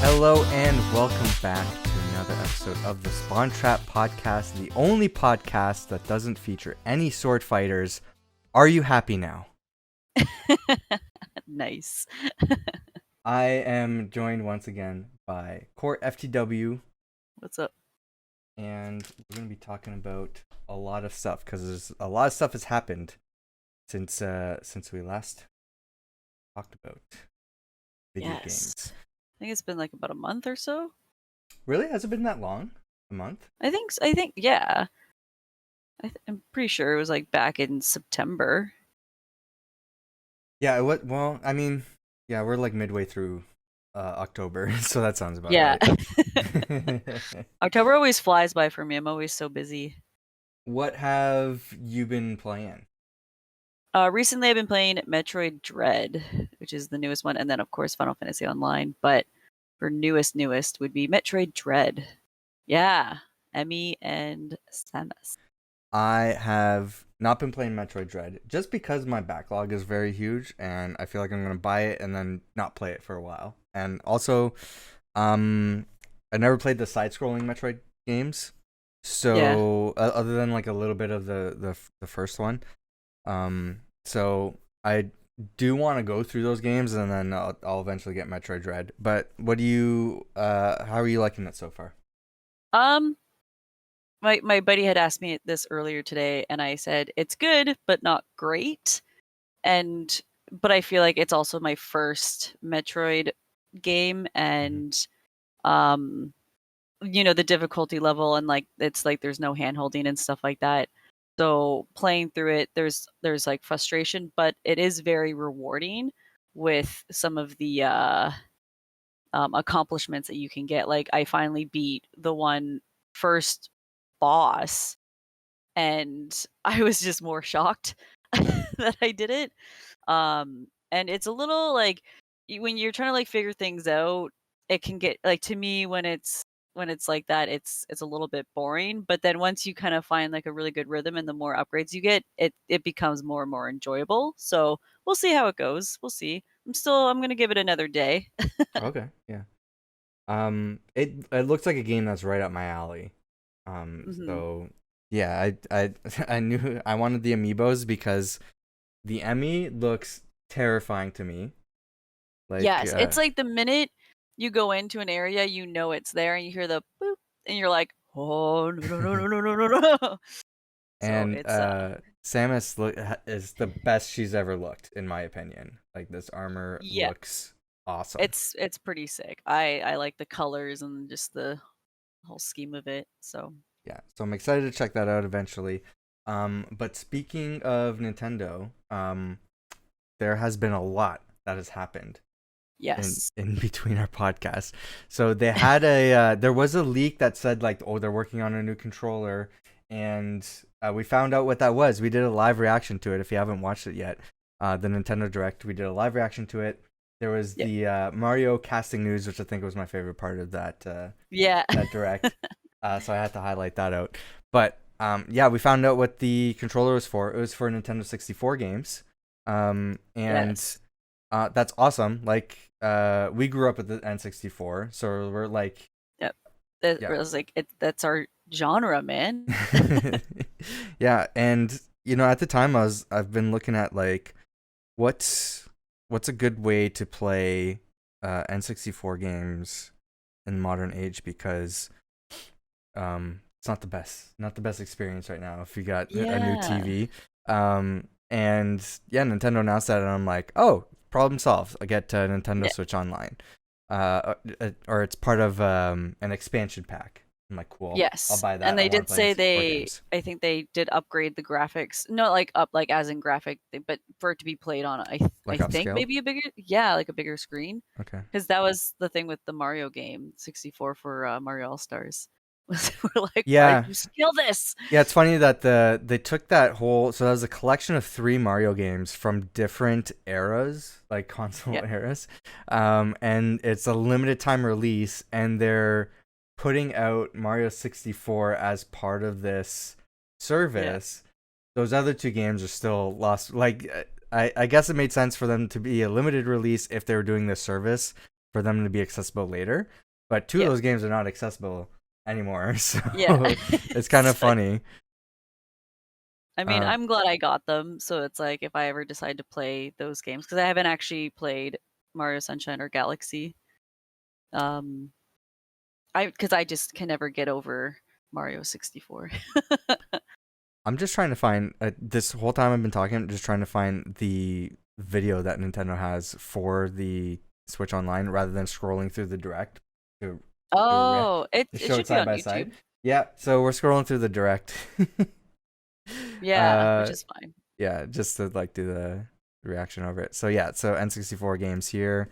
Hello and welcome back to another episode of the Spawn Trap Podcast, the only podcast that doesn't feature any sword fighters. Are you happy now? Nice. I am joined once again by Court FTW, What's up? and we're going to be talking about a lot of stuff because a lot of stuff has happened since we last talked about video Yes. games. I think it's been like about a month or so. Really? Has it been that long? A month? Yeah. I'm pretty sure it was like back in September. Yeah, well, I mean, yeah, we're like midway through October, so that sounds about Yeah. right. October always flies by for me. I'm always so busy. What have you been playing? Recently I've been playing Metroid Dread, which is the newest one, and then of course Final Fantasy Online, but for newest would be Metroid Dread. Yeah. Emmy and Samus. I have not been playing Metroid Dread just because my backlog is very huge, and I feel like I'm gonna buy it and then not play it for a while. And also, I never played the side-scrolling Metroid games, so other than like a little bit of the first one. So I do want to go through those games, and then I'll eventually get Metroid Dread. But what do you how are you liking it so far? Um my buddy had asked me this earlier today, and I said it's good but not great. But I feel like it's also my first Metroid game, and um the difficulty level, and like it's like there's no hand holding and stuff like that. So playing through it, there's like frustration, but it is very rewarding with some of the accomplishments that you can get. Like I finally beat the one first boss, and I was just more shocked that I did it. And it's a little like when you're trying to like figure things out, it can get like, to me, when it's like that, it's a little bit boring. But then once you kind of find like a really good rhythm, and the more upgrades you get, it becomes more and more enjoyable. So we'll see how it goes. We'll see. I'm gonna give it another day. Okay, yeah. It looks like a game that's right up my alley. Hmm. So yeah, I I knew I wanted the amiibos because the Emmy looks terrifying to me. Like, Yes, it's like the minute you go into an area, you know it's there, and you hear the boop, and you're like, "Oh, no, no, no, no, no, no, no, no." So and it's Samus is the best she's ever looked, in my opinion. Like, this armor yeah, looks awesome. it's pretty sick. I like the colors and just the whole scheme of it. So Yeah, so I'm excited to check that out eventually. But speaking of Nintendo, there has been a lot that has happened in yes, in between our podcasts. So they had there was a leak that said like, oh, they're working on a new controller, and we found out what that was. We did a live reaction to it. If you haven't watched it yet, the Nintendo Direct, we did a live reaction to it. There was yeah, the Mario casting news, which I think was my favorite part of yeah, that Direct. So I had to highlight that out. But yeah, we found out what the controller was for. It was for Nintendo 64 games. And yes, that's awesome. Like, we grew up with the N64, so we're like, yep. It yeah. was like that's our genre, man. Yeah, and at the time I've been looking at like what's a good way to play N64 games in modern age, because it's not the best experience right now if you got a new Yeah, TV. And yeah, Nintendo announced that, and I'm like, oh, problem solved. I get Nintendo yeah, Switch Online, or it's part of an expansion pack. I'm like, cool, I'll yes. buy And that. I they want did to play say N64 games, I think they did upgrade the graphics. Not like up like as in graphic, but for it to be played on, I like think upscaled. maybe yeah, like a bigger screen. Okay. Because that was the thing with the Mario game, 64 for Mario All Stars. We're like, why did Yeah, you steal this? yeah. It's funny that they took that whole, so that was a collection of 3 Mario games from different eras, like console Yeah, eras, and it's a limited time release, and they're putting out Mario 64 as part of this yeah, service. Those other 2 games are still lost. Like, I guess it made sense for them to be a limited release if they were doing this service, for them to be accessible later. But two of Yep. those games are not accessible anymore, so Yeah. it's kind of It's like, funny. I mean, I'm glad I got them, so it's like if I ever decide to play those games, because I haven't actually played Mario Sunshine or Galaxy. Because I just can never get over Mario 64. I'm just trying to find this whole time I've been talking. I'm just trying to find the video that Nintendo has for the Switch Online, rather than scrolling through the direct to Oh, to it show should it be side on by side. YouTube. Yeah, so we're scrolling through the direct. Yeah, which uh, is fine. yeah, just to like do the reaction over it. So yeah, so N64 games here.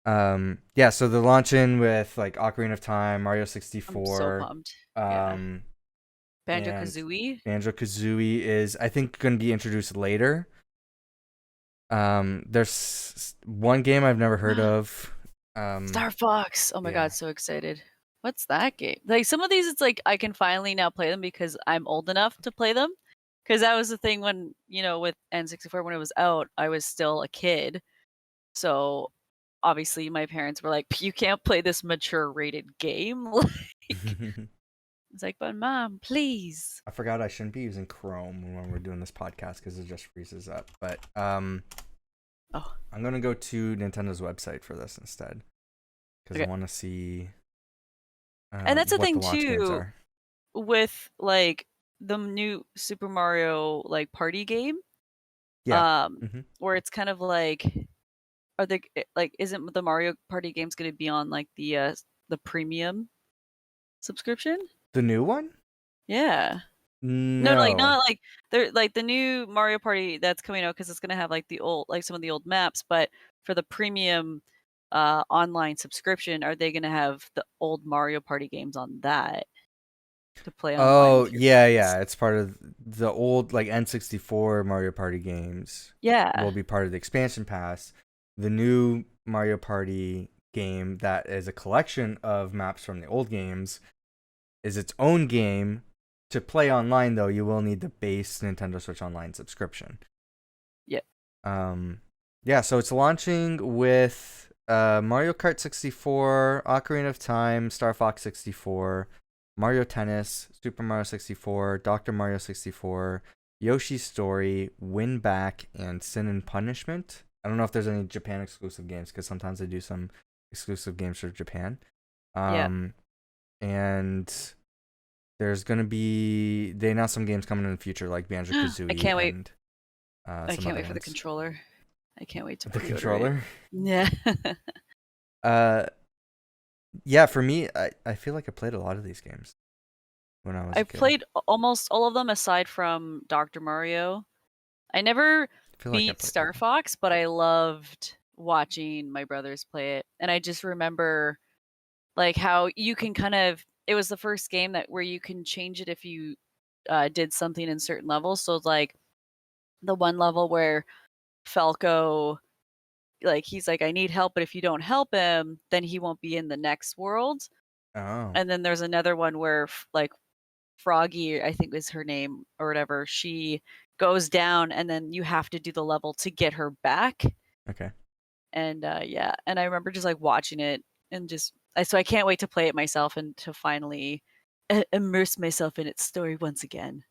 Yeah, so they're launching with like Ocarina of Time, Mario I'm so 64, pumped. Yeah. um, and Banjo-Kazooie. Banjo-Kazooie is, I think, going to be introduced later. There's one game I've never heard of. Star Fox. Oh my Yeah. God, so excited. What's that game? Like some of these, it's like I can finally now play them because I'm old enough to play them. Because that was the thing when, with N64 when it was out, I was still a kid. So obviously my parents were like, you can't play this mature rated game. Like, it's like, but mom, please. I forgot I shouldn't be using Chrome when we're doing this podcast because it just freezes up. But Oh, I'm gonna go to Nintendo's website for this instead because I okay. want to see And that's the what thing the launch games too are. with like the new Super Mario like party game. Yeah. Hmm. Where it's kind of like, are they like, isn't the Mario Party games going to be on like the premium subscription? The new one? Yeah. No, like No. not like they're like the new Mario Party that's coming out because it's gonna have like the old like some of the old maps, but for the premium online subscription, are they gonna have the old Mario Party games on that to play online Oh with your yeah, friends? yeah. It's part of the old like N64 Mario Party games. Will Yeah. be part of the expansion pass. The new Mario Party game that is a collection of maps from the old games is its own game. To play online though, you will need the base Nintendo Switch Online subscription. Yeah. Yeah, so it's launching with Mario Kart 64, Ocarina of Time, Star Fox 64, Mario Tennis, Super Mario 64, Dr. Mario 64, Yoshi's Story, Win Back, and Sin and Punishment. I don't know if there's any Japan exclusive games because sometimes they do some exclusive games for Japan. Yeah. And there's gonna be, they announced some games coming in the future like Banjo I Kazooie can't wait. and I some can't other wait for the ones. controller. I can't wait to The pre-order it. controller. Yeah. Uh, yeah. For me, I feel like I played a lot of these games when I was I a kid. played almost all of them aside from Dr. Mario. I never I feel like I beat played Star them. Fox, but I loved watching my brothers play it. And I just remember like how you can kind of, it was the first game that where you can change it if you did something in certain levels. So like the one level where Falco, like he's like, I need help, but if you don't help him, then he won't be in the next world. Oh, And then there's another one where like Froggy, I think is her name or whatever, she goes down and then you have to do the level to get her back. okay. And yeah, and I remember just like watching it and just so I can't wait to play it myself and to finally immerse myself in its story once again.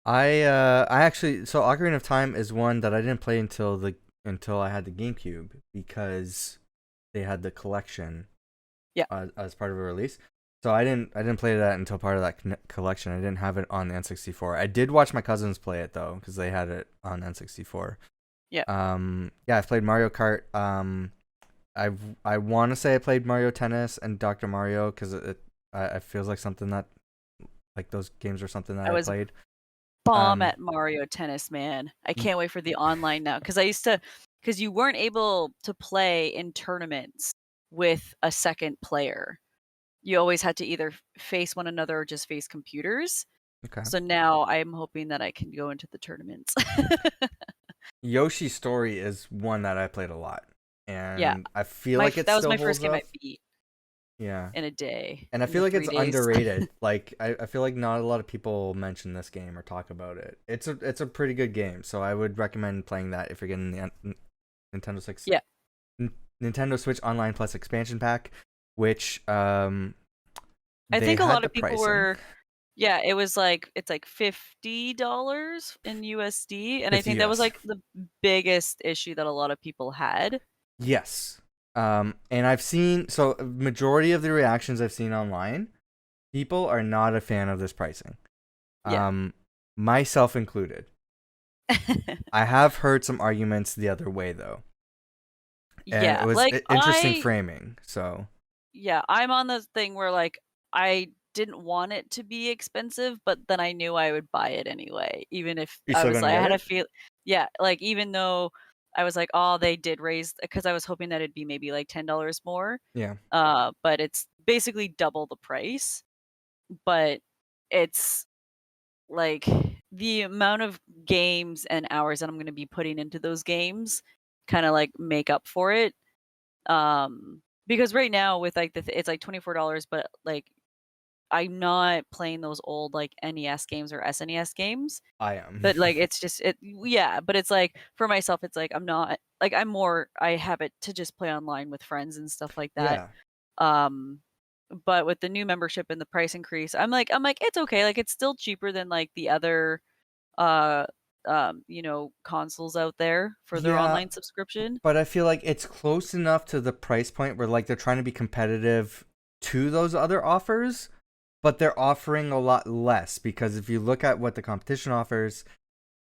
I actually, so Ocarina of Time is one that I didn't play until I had the GameCube because they had the collection Yeah. as part of a release. So I didn't play that until part of that collection. I didn't have it on the N64. I did watch my cousins play it though because they had it on N64. Yeah. Yeah, I've played Mario Kart. I want to say I played Mario Tennis and Dr. Mario because it feels like something that, like, those games are something that I I was played. bomb at Mario Tennis, man. I can't wait for the online now because you weren't able to play in tournaments with a second player. You always had to either face one another or just face computers. Okay. So now I'm hoping that I can go into the tournaments. Yoshi's Story is one that I played a lot, Yeah. and I feel like it That was still my first holds game I up. beat Yeah. in a day, And I in feel the like 3 it's days. underrated. Like I feel like not a lot of people mention this game or talk about it. It's a pretty good game, so I would recommend playing that if you're getting the Nintendo 6. Yeah. Nintendo Switch Online Plus expansion pack, which I they think a had lot the of people pricing. were, yeah, it was like it's like $50 in USD, and I 50 think that was US. like the biggest issue that a lot of people had. Yes. And I've seen, so a majority of the reactions I've seen online, people are not a fan of this pricing. Yeah. Um, myself included. I have heard some arguments the other way though, and it Yeah, was like interesting framing. So yeah, I'm on the thing where like I didn't want it to be expensive, but then I knew I would buy it anyway, even if you're I still was gonna like I get had a it? feel, yeah, like even though I was like, oh, they did raise because I was hoping that it'd be maybe like $10 more, Yeah. but it's basically double the price, but it's like the amount of games and hours that I'm going to be putting into those games kind of like make up for it. Because right now with like it's like $24, but like I'm not playing those old like NES games or SNES games. I am. But like it's just it yeah, but it's like for myself it's like I'm not like I have it to just play online with friends and stuff like that. Yeah. Um but with the new membership and the price increase, I'm like it's okay. Like it's still cheaper than like the other uh consoles out there for their Yeah, online subscription. but I feel like it's close enough to the price point where like they're trying to be competitive to those other offers, but they're offering a lot less because if you look at what the competition offers,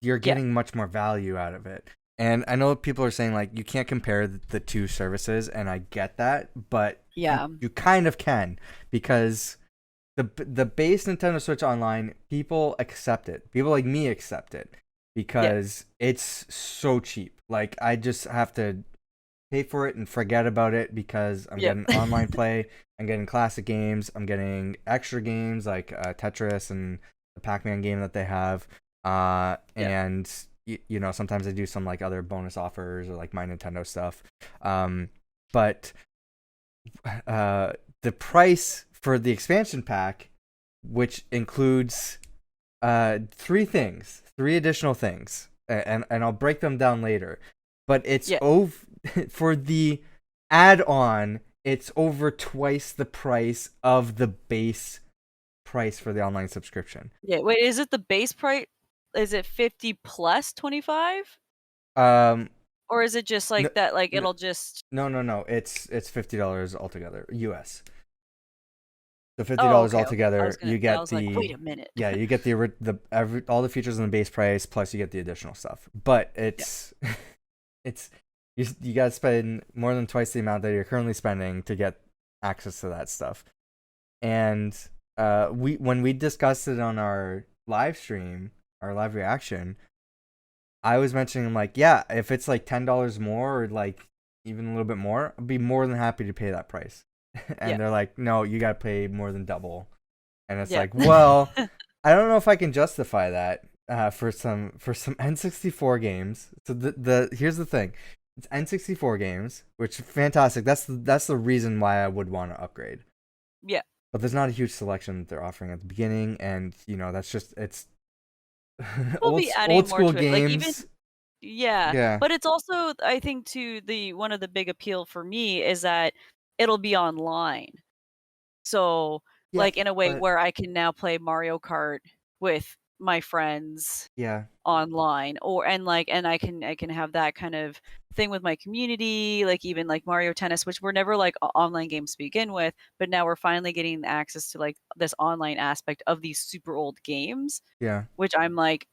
you're Yeah. getting much more value out of it. And I know people are saying like you can't compare the two services, and I get that, but Yeah. you kind of can because the base Nintendo Switch Online, people accept it. People like me accept it Yeah. because it's so cheap. Like I just have to pay for it and forget about it because I'm Yep. getting online play, I'm getting classic games, I'm getting extra games like Tetris and the Pac-Man game that they have. Yep. And you know, sometimes I do some like other bonus offers or like my Nintendo stuff. But uh, the price for the expansion pack, which includes three additional things, and I'll break them down later. But it's Yeah. over for the add-on. It's over twice the price of the base price for the online subscription. Yeah. Wait, is it the base price? Is it 50 plus 25? Um, Or is it just no, like that like it'll just no. It's $50 altogether, US. So Oh, $50 okay, okay. I altogether. was gonna You say, I get was like, wait the a minute. yeah, you get all the features in the base price plus you get the additional stuff. But Yeah. it's you got to spend more than twice the amount that you're currently spending to get access to that stuff. And we when we discussed it on our live stream, our live reaction, I was mentioning like, yeah, if it's like $10 more or like even a little bit more, I'd be more than happy to pay that price. Yeah. And they're like, no, you got to pay more than double. And it's Yeah. like, well, I don't know if I can justify that for some N64 games. So the here's the thing, it's N64 games, which is fantastic. That's the reason why I would want to upgrade. Yeah. But there's not a huge selection that they're offering at the beginning, and you know that's just it's We'll be old adding more school to it. Like even games. yeah, Yeah, but it's also I think to the one of the big appeal for me is that it'll be online. So, yeah, like in a way but where I can now play Mario Kart with my friends yeah, online or and I can have that kind of thing with my community, like even like Mario Tennis, which were never like online games to begin with, but now we're finally getting access to like this online aspect of these super old games, yeah. which I'm like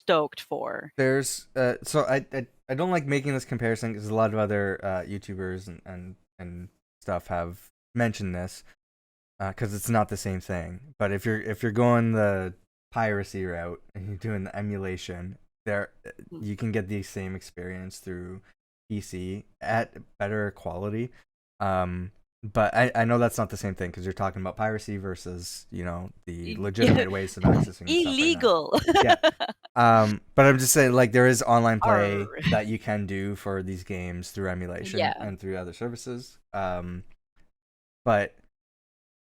stoked for. There's so I don't like making this comparison because a lot of other YouTubers and stuff have mentioned this because it's not the same thing. But if you're going the piracy route and you're doing the emulation, there Mm. you can get the same experience through PC at better quality. But I know that's not the same thing because you're talking about piracy versus you know the Yeah. legitimate ways of accessing the stuff right now. Illegal. Yeah. But I'm just saying, like, there is online play Arr. that you can do for these games through emulation Yeah. and through other services. But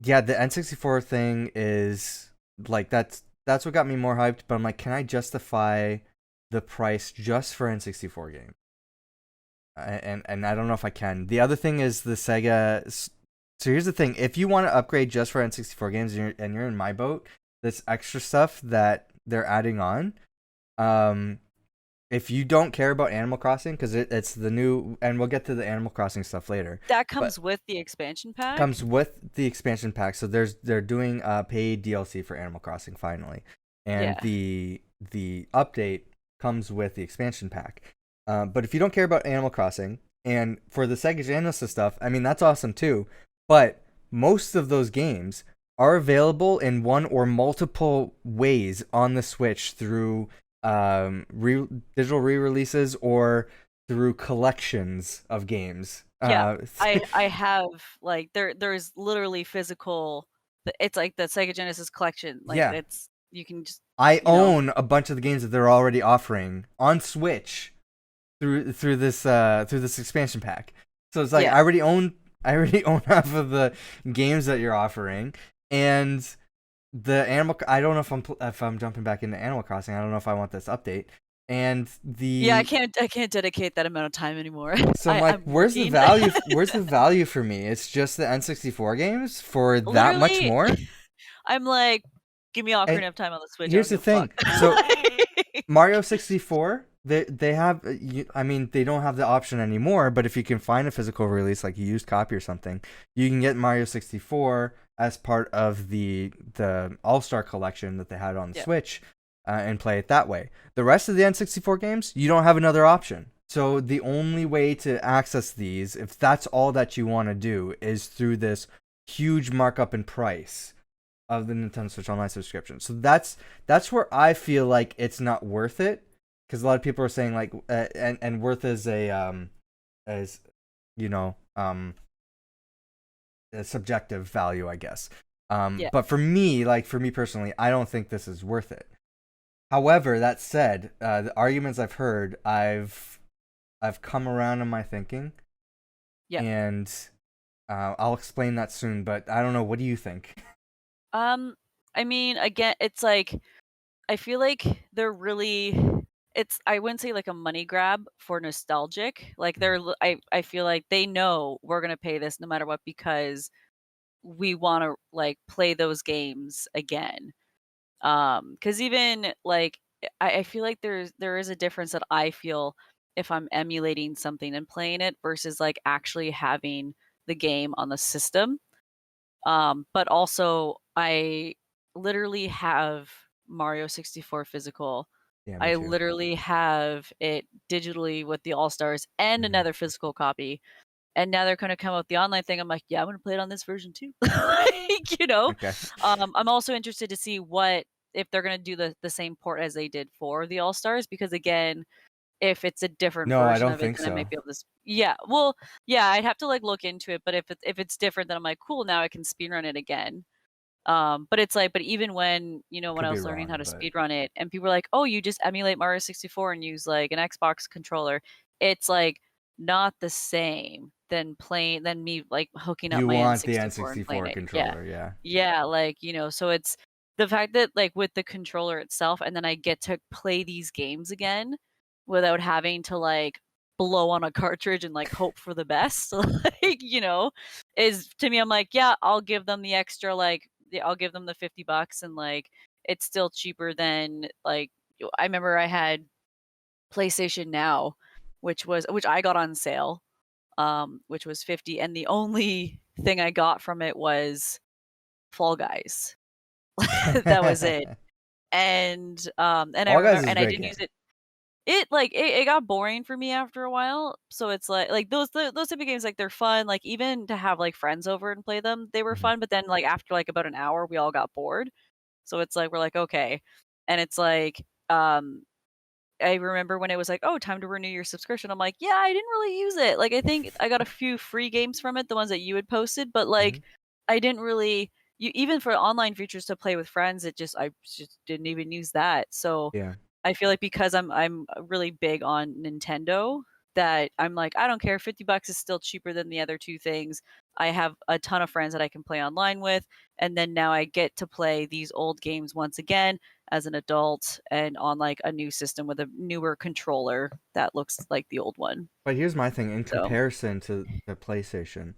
yeah, the N64 thing is like that's what got me more hyped. But I'm like, can I justify the price just for N64 games? and I don't know if I can. The other thing is the Sega. So here's the thing: if you want to upgrade just for N64 games, and you're in my boat, this extra stuff that they're adding on, um, if you don't care about Animal Crossing, because it's the new, and we'll get to the Animal Crossing stuff later, That but comes with the expansion pack? comes with the expansion pack. So they're doing paid DLC for Animal Crossing finally, and Yeah. the update comes with the expansion pack. But if you don't care about Animal Crossing, and for the Sega Genesis stuff, I mean that's awesome too. But most of those games are available in one or multiple ways on the Switch through digital re-releases or through collections of games. Yeah. I have like there's literally physical, it's like the Sega Genesis collection. Like yeah, it's, you can just, I you know. own a bunch of the games that they're already offering on Switch through this expansion pack. So it's like Yeah. I already own half of the games that you're offering, and the animal. I don't know if I'm jumping back into Animal Crossing. I don't know if I want this update. And Yeah, the I can't dedicate that amount of time anymore. so I'm like, I'm where's the working. value? Where's the value for me? It's just the N64 games for that much Literally, more. I'm like, give me And Ocarina of Time on the Switch. I here's don't the give a fuck. thing. So Mario 64, they have. I mean, they don't have the option anymore. But if you can find a physical release, like a used copy or something, you can get Mario 64 as part of the All Star collection that they had on the Yeah. Switch, and play it that way. The rest of the N64 games, you don't have another option. So the only way to access these, if that's all that you want to do, is through this huge markup in price of the Nintendo Switch Online subscription. So that's where I feel like it's not worth it, because a lot of people are saying like and worth is as you know a subjective value, I guess. Yeah. But for me personally, I don't think this is worth it. However, that said, the arguments I've heard, I've come around in my thinking, Yeah. and I'll explain that soon. But I don't know. What do you think? I mean, again, it's like, I feel like they're really, it's, I wouldn't say like a money grab for nostalgic. Like I feel like they know we're gonna pay this no matter what, because we want to like play those games again. Because even like, I feel like there is a difference that I feel if I'm emulating something and playing it versus like actually having the game on the system. But also I literally have Mario 64 physical. Yeah, me I too. literally have it digitally with the All Stars and Mhm. another physical copy. And now they're gonna come out with the online thing. I'm like, yeah, I'm gonna play it on this version too. Like, you know. Okay. I'm also interested to see what, if they're gonna do the same port as they did for the All Stars, because again, if it's a different No, I version don't of it, think then I so. might be able to. Yeah, well, yeah, I'd have to like look into it. But if it's different, then I'm like, cool, now I can speedrun it again. But it's like, but even when, when Could I be was learning how wrong, to but speedrun it, and people were like, "Oh, you just emulate Mario 64 and use like an Xbox controller," it's like not the same than me like hooking up you my want the N64 and playing N64 it. Yeah, controller, yeah. yeah, like so it's the fact that like with the controller itself, and then I get to play these games again without having to like blow on a cartridge and like hope for the best. Like, is to me, I'm like, yeah, I'll give them the extra, like, I'll give them the $50, and like it's still cheaper than like, I remember I had PlayStation Now, which I got on sale, which was 50, and the only thing I got from it was Fall Guys. That was it. And I Fall Guys remember, is a and I great didn't use game. it. It got boring for me after a while, so it's like those type of games, like, they're fun, like, even to have, like, friends over and play them, they were Mhm. fun, but then, like, after, like, about an hour, we all got bored, so it's like, we're like, "Okay." And it's like, I remember when it was like, "Oh, time to renew your subscription," I'm like, "Yeah, I didn't really use it." Like, I think I got a few free games from it, the ones that you had posted, but, like, Mhm. I didn't really, you even for online features to play with friends, I just didn't even use that, so Yeah. I feel like because I'm really big on Nintendo, that I'm like, I don't care, $50 is still cheaper than the other 2 things. I have a ton of friends that I can play online with, and then now I get to play these old games once again. as an adult and on like a new system with a newer controller that looks like the old one. But here's my thing in So comparison to the PlayStation.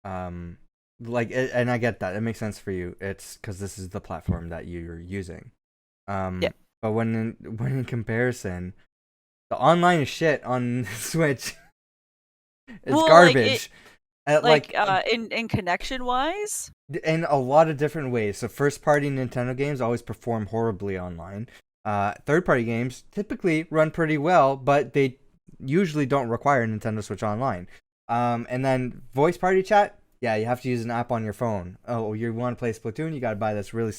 Um, and I get that it makes sense for you. It's because this is the platform that you're using. yeah. But when in comparison, the online is shit on Switch. It's Well, like it garbage. like in connection wise. In a lot of different ways. So first party Nintendo games always perform horribly online. Third party games typically run pretty well, but they usually don't require Nintendo Switch Online. And then voice party chat, yeah, you have to use an app on your phone. Oh, you want to play Splatoon? You got to buy this really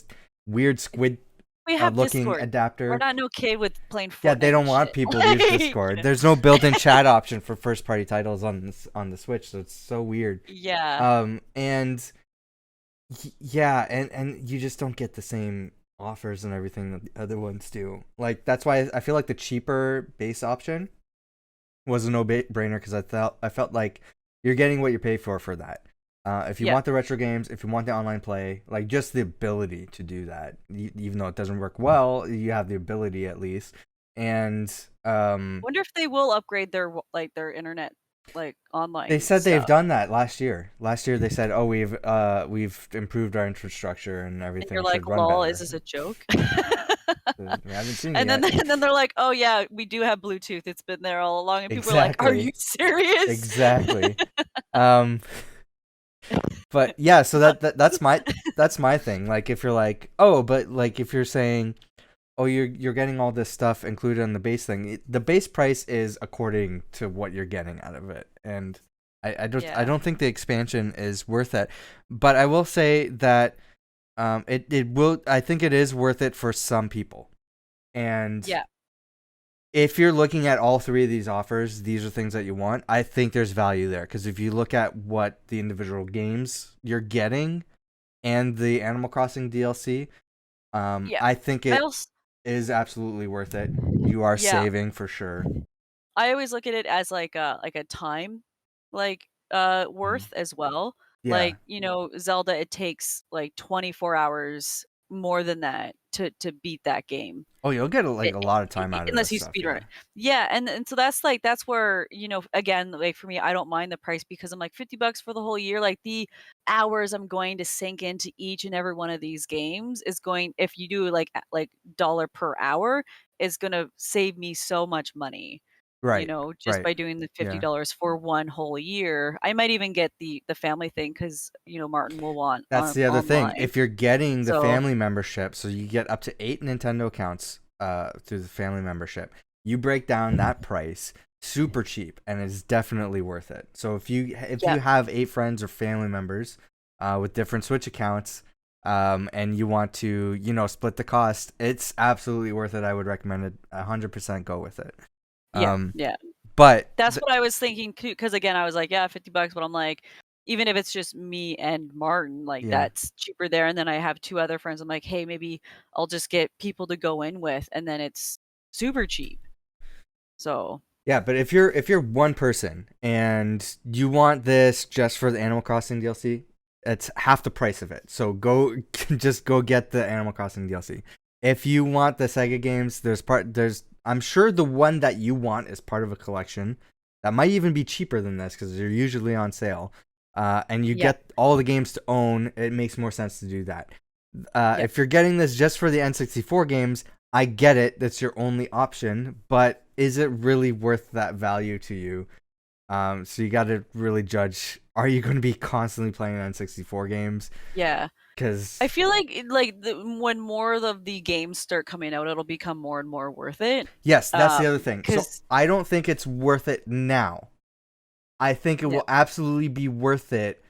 weird squid We have looking Discord. adapter. We're not okay with playing Fortnite. Yeah, they don't and want shit. people to use Discord. There's no built-in chat option for first-party titles on the Switch, so it's so weird. Yeah. And yeah, and you just don't get the same offers and everything that the other ones do. Like that's why I feel like the cheaper base option was a no-brainer because I felt like you're getting what you pay for that. If you Yeah. want the retro games, if you want the online play, like just the ability to do that, even though it doesn't work well, you have the ability at least. And Wonder if they will upgrade their their internet they online said they've stuff. done that last year. Last year they said, "Oh, we've improved our infrastructure and And everything you're like, should run lol, better." is this a joke? We haven't seen it And then yet. and then they're like, oh yeah, we do have Bluetooth. It's been there all along. And people are like, are you Exactly. serious? Exactly. But yeah, so that's my thing. Like if you're like, oh, but like if you're saying, oh, you're getting all this stuff included in the base thing, the base price is according to what you're getting out of it, and I Yeah. don't think the expansion is worth it. But I will say that it will. I think it is worth it for some people, and Yeah. if you're looking at all three of these offers, these are things that you want. I think there's value there because if you look at what the individual games you're getting and the Animal Crossing DLC, Yeah. I think I it also is absolutely worth it. You are yeah. saving for sure. I always look at it as like a time Mhm. worth as well. Yeah. Like, you know, Zelda, it takes like 24 hours more than that to beat that game. Oh, you'll get I a lot of time out of unless this you stuff. speedrun Yeah. it. Yeah, and so that's where, you know, again, like for me, I don't mind the price because I'm like $50 for the whole year. Like the hours I'm going to sink into each and every one of these games is going if you do like dollar per hour is gonna save me so much money. You Right. know, just Right. by doing the Yeah. $50 for one whole year. I might even get the family thing because you know, Martin will want That's the other thing. online. If you're getting the So family membership, so you get up to 8 Nintendo accounts through the family membership. You break down that price super cheap and it's definitely worth it. So if you yeah, have 8 friends or family members with different Switch accounts and you want to, you know, split the cost, it's absolutely worth it. I would recommend it 100% go with it. yeah, Um yeah. but That's what I was thinking too, because again, I was like, "Yeah, $50," but I'm like, even if it's just me and Martin, like, yeah. that's cheaper there, and then I have 2 other friends, I'm like, "Hey, maybe I'll just get people to go in with," and then it's super cheap. So, Yeah, but if you're one person and you want this just for the Animal Crossing DLC, it's half the price of it. So go just go get the Animal Crossing DLC. If you want the Sega games, there's I'm sure the one that you want is part of a collection that might even be cheaper than this because they're usually on sale. And you yeah, get all the games to own. It makes more sense to do that. yeah, If you're getting this just for the N64 games, I get it. That's your only option, but is it really worth that value to you? So you got to really judge. Are you going to be constantly playing N64 games? yeah. Because I feel like when more of the games start coming out, it'll become more and more worth it. yes, that's the other thing. So 'Cause I don't think it's worth it now. I think it yeah, will absolutely be worth it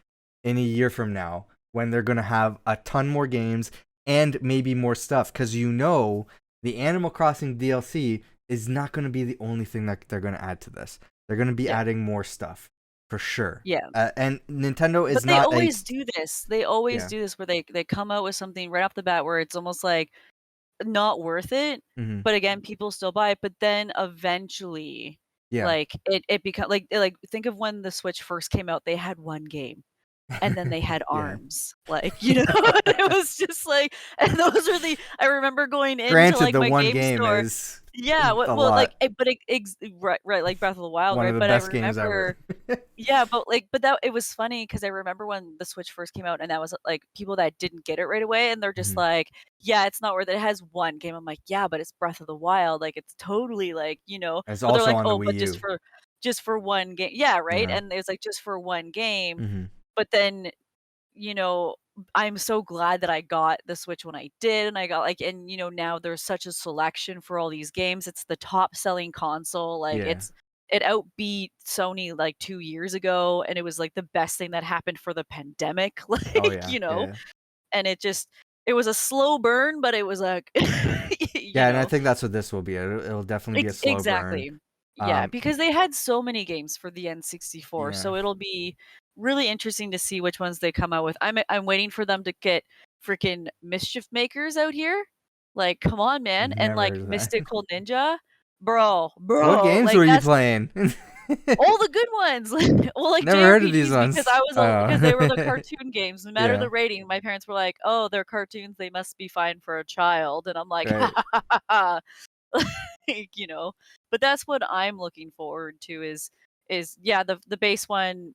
in a year from now when they're going to have a ton more games and maybe more stuff. Because you know, the Animal Crossing DLC is not going to be the only thing that they're going to add to this. They're going to be yeah, adding more stuff for sure. yeah. And Nintendo is But they not a always do this. They always yeah. do this where they come out with something right off the bat where it's almost like not worth it, Hmm. but again, people still buy it, but then eventually, Yeah. like, it become like think of when the Switch first came out, they had 1 game. and then they had Yeah. arms, like, you know? It was just like, and those are I remember going into, Granted, like, the my one game game store. is Yeah, a well, like, lot. but right, like Breath of the Wild, One of right? the But I best games ever. remember, yeah, but that it was funny because I remember when the Switch first came out, and that was, like, people that didn't get it right away, and they're just Mhm. like, "Yeah, it's not worth it. It has one game." I'm like, "Yeah, but it's Breath of the Wild, like, it's totally, like, you know." It's But they're also like, on the "Oh, Wii but U. just for one game." Yeah, right? Yeah. And it's like, "Just for one game." Mhm. But then, you know, I'm so glad that I got the Switch when I did, and I got, like, and, now there's such a selection for all these games. It's the top selling console, like, Yeah. it outbeat Sony, like, 2 years ago, and it was, like, the best thing that happened for the pandemic, Oh like, yeah. Yeah. and it was a slow burn, but it was like, you Yeah, and I know? think that's what this will be. It'll definitely be a slow burn. Exactly. Yeah, Um, because they had so many games for the N64, yeah. so it'll be really interesting to see which ones they come out with. I'm waiting for them to get freaking Mischief Makers out here. Like, come on, man. And Never like heard of that. Mystical Ninja. Bro, What bro, games like were you that's playing? all the good ones. Well, like Never heard of these JRPGs because ones. because they were the Oh. cartoon games. No matter Yeah. the rating, my parents were like, "Oh, they're cartoons. They must be fine for a child." And I'm like, Right. like, but that's what I'm looking forward to is yeah, the base one,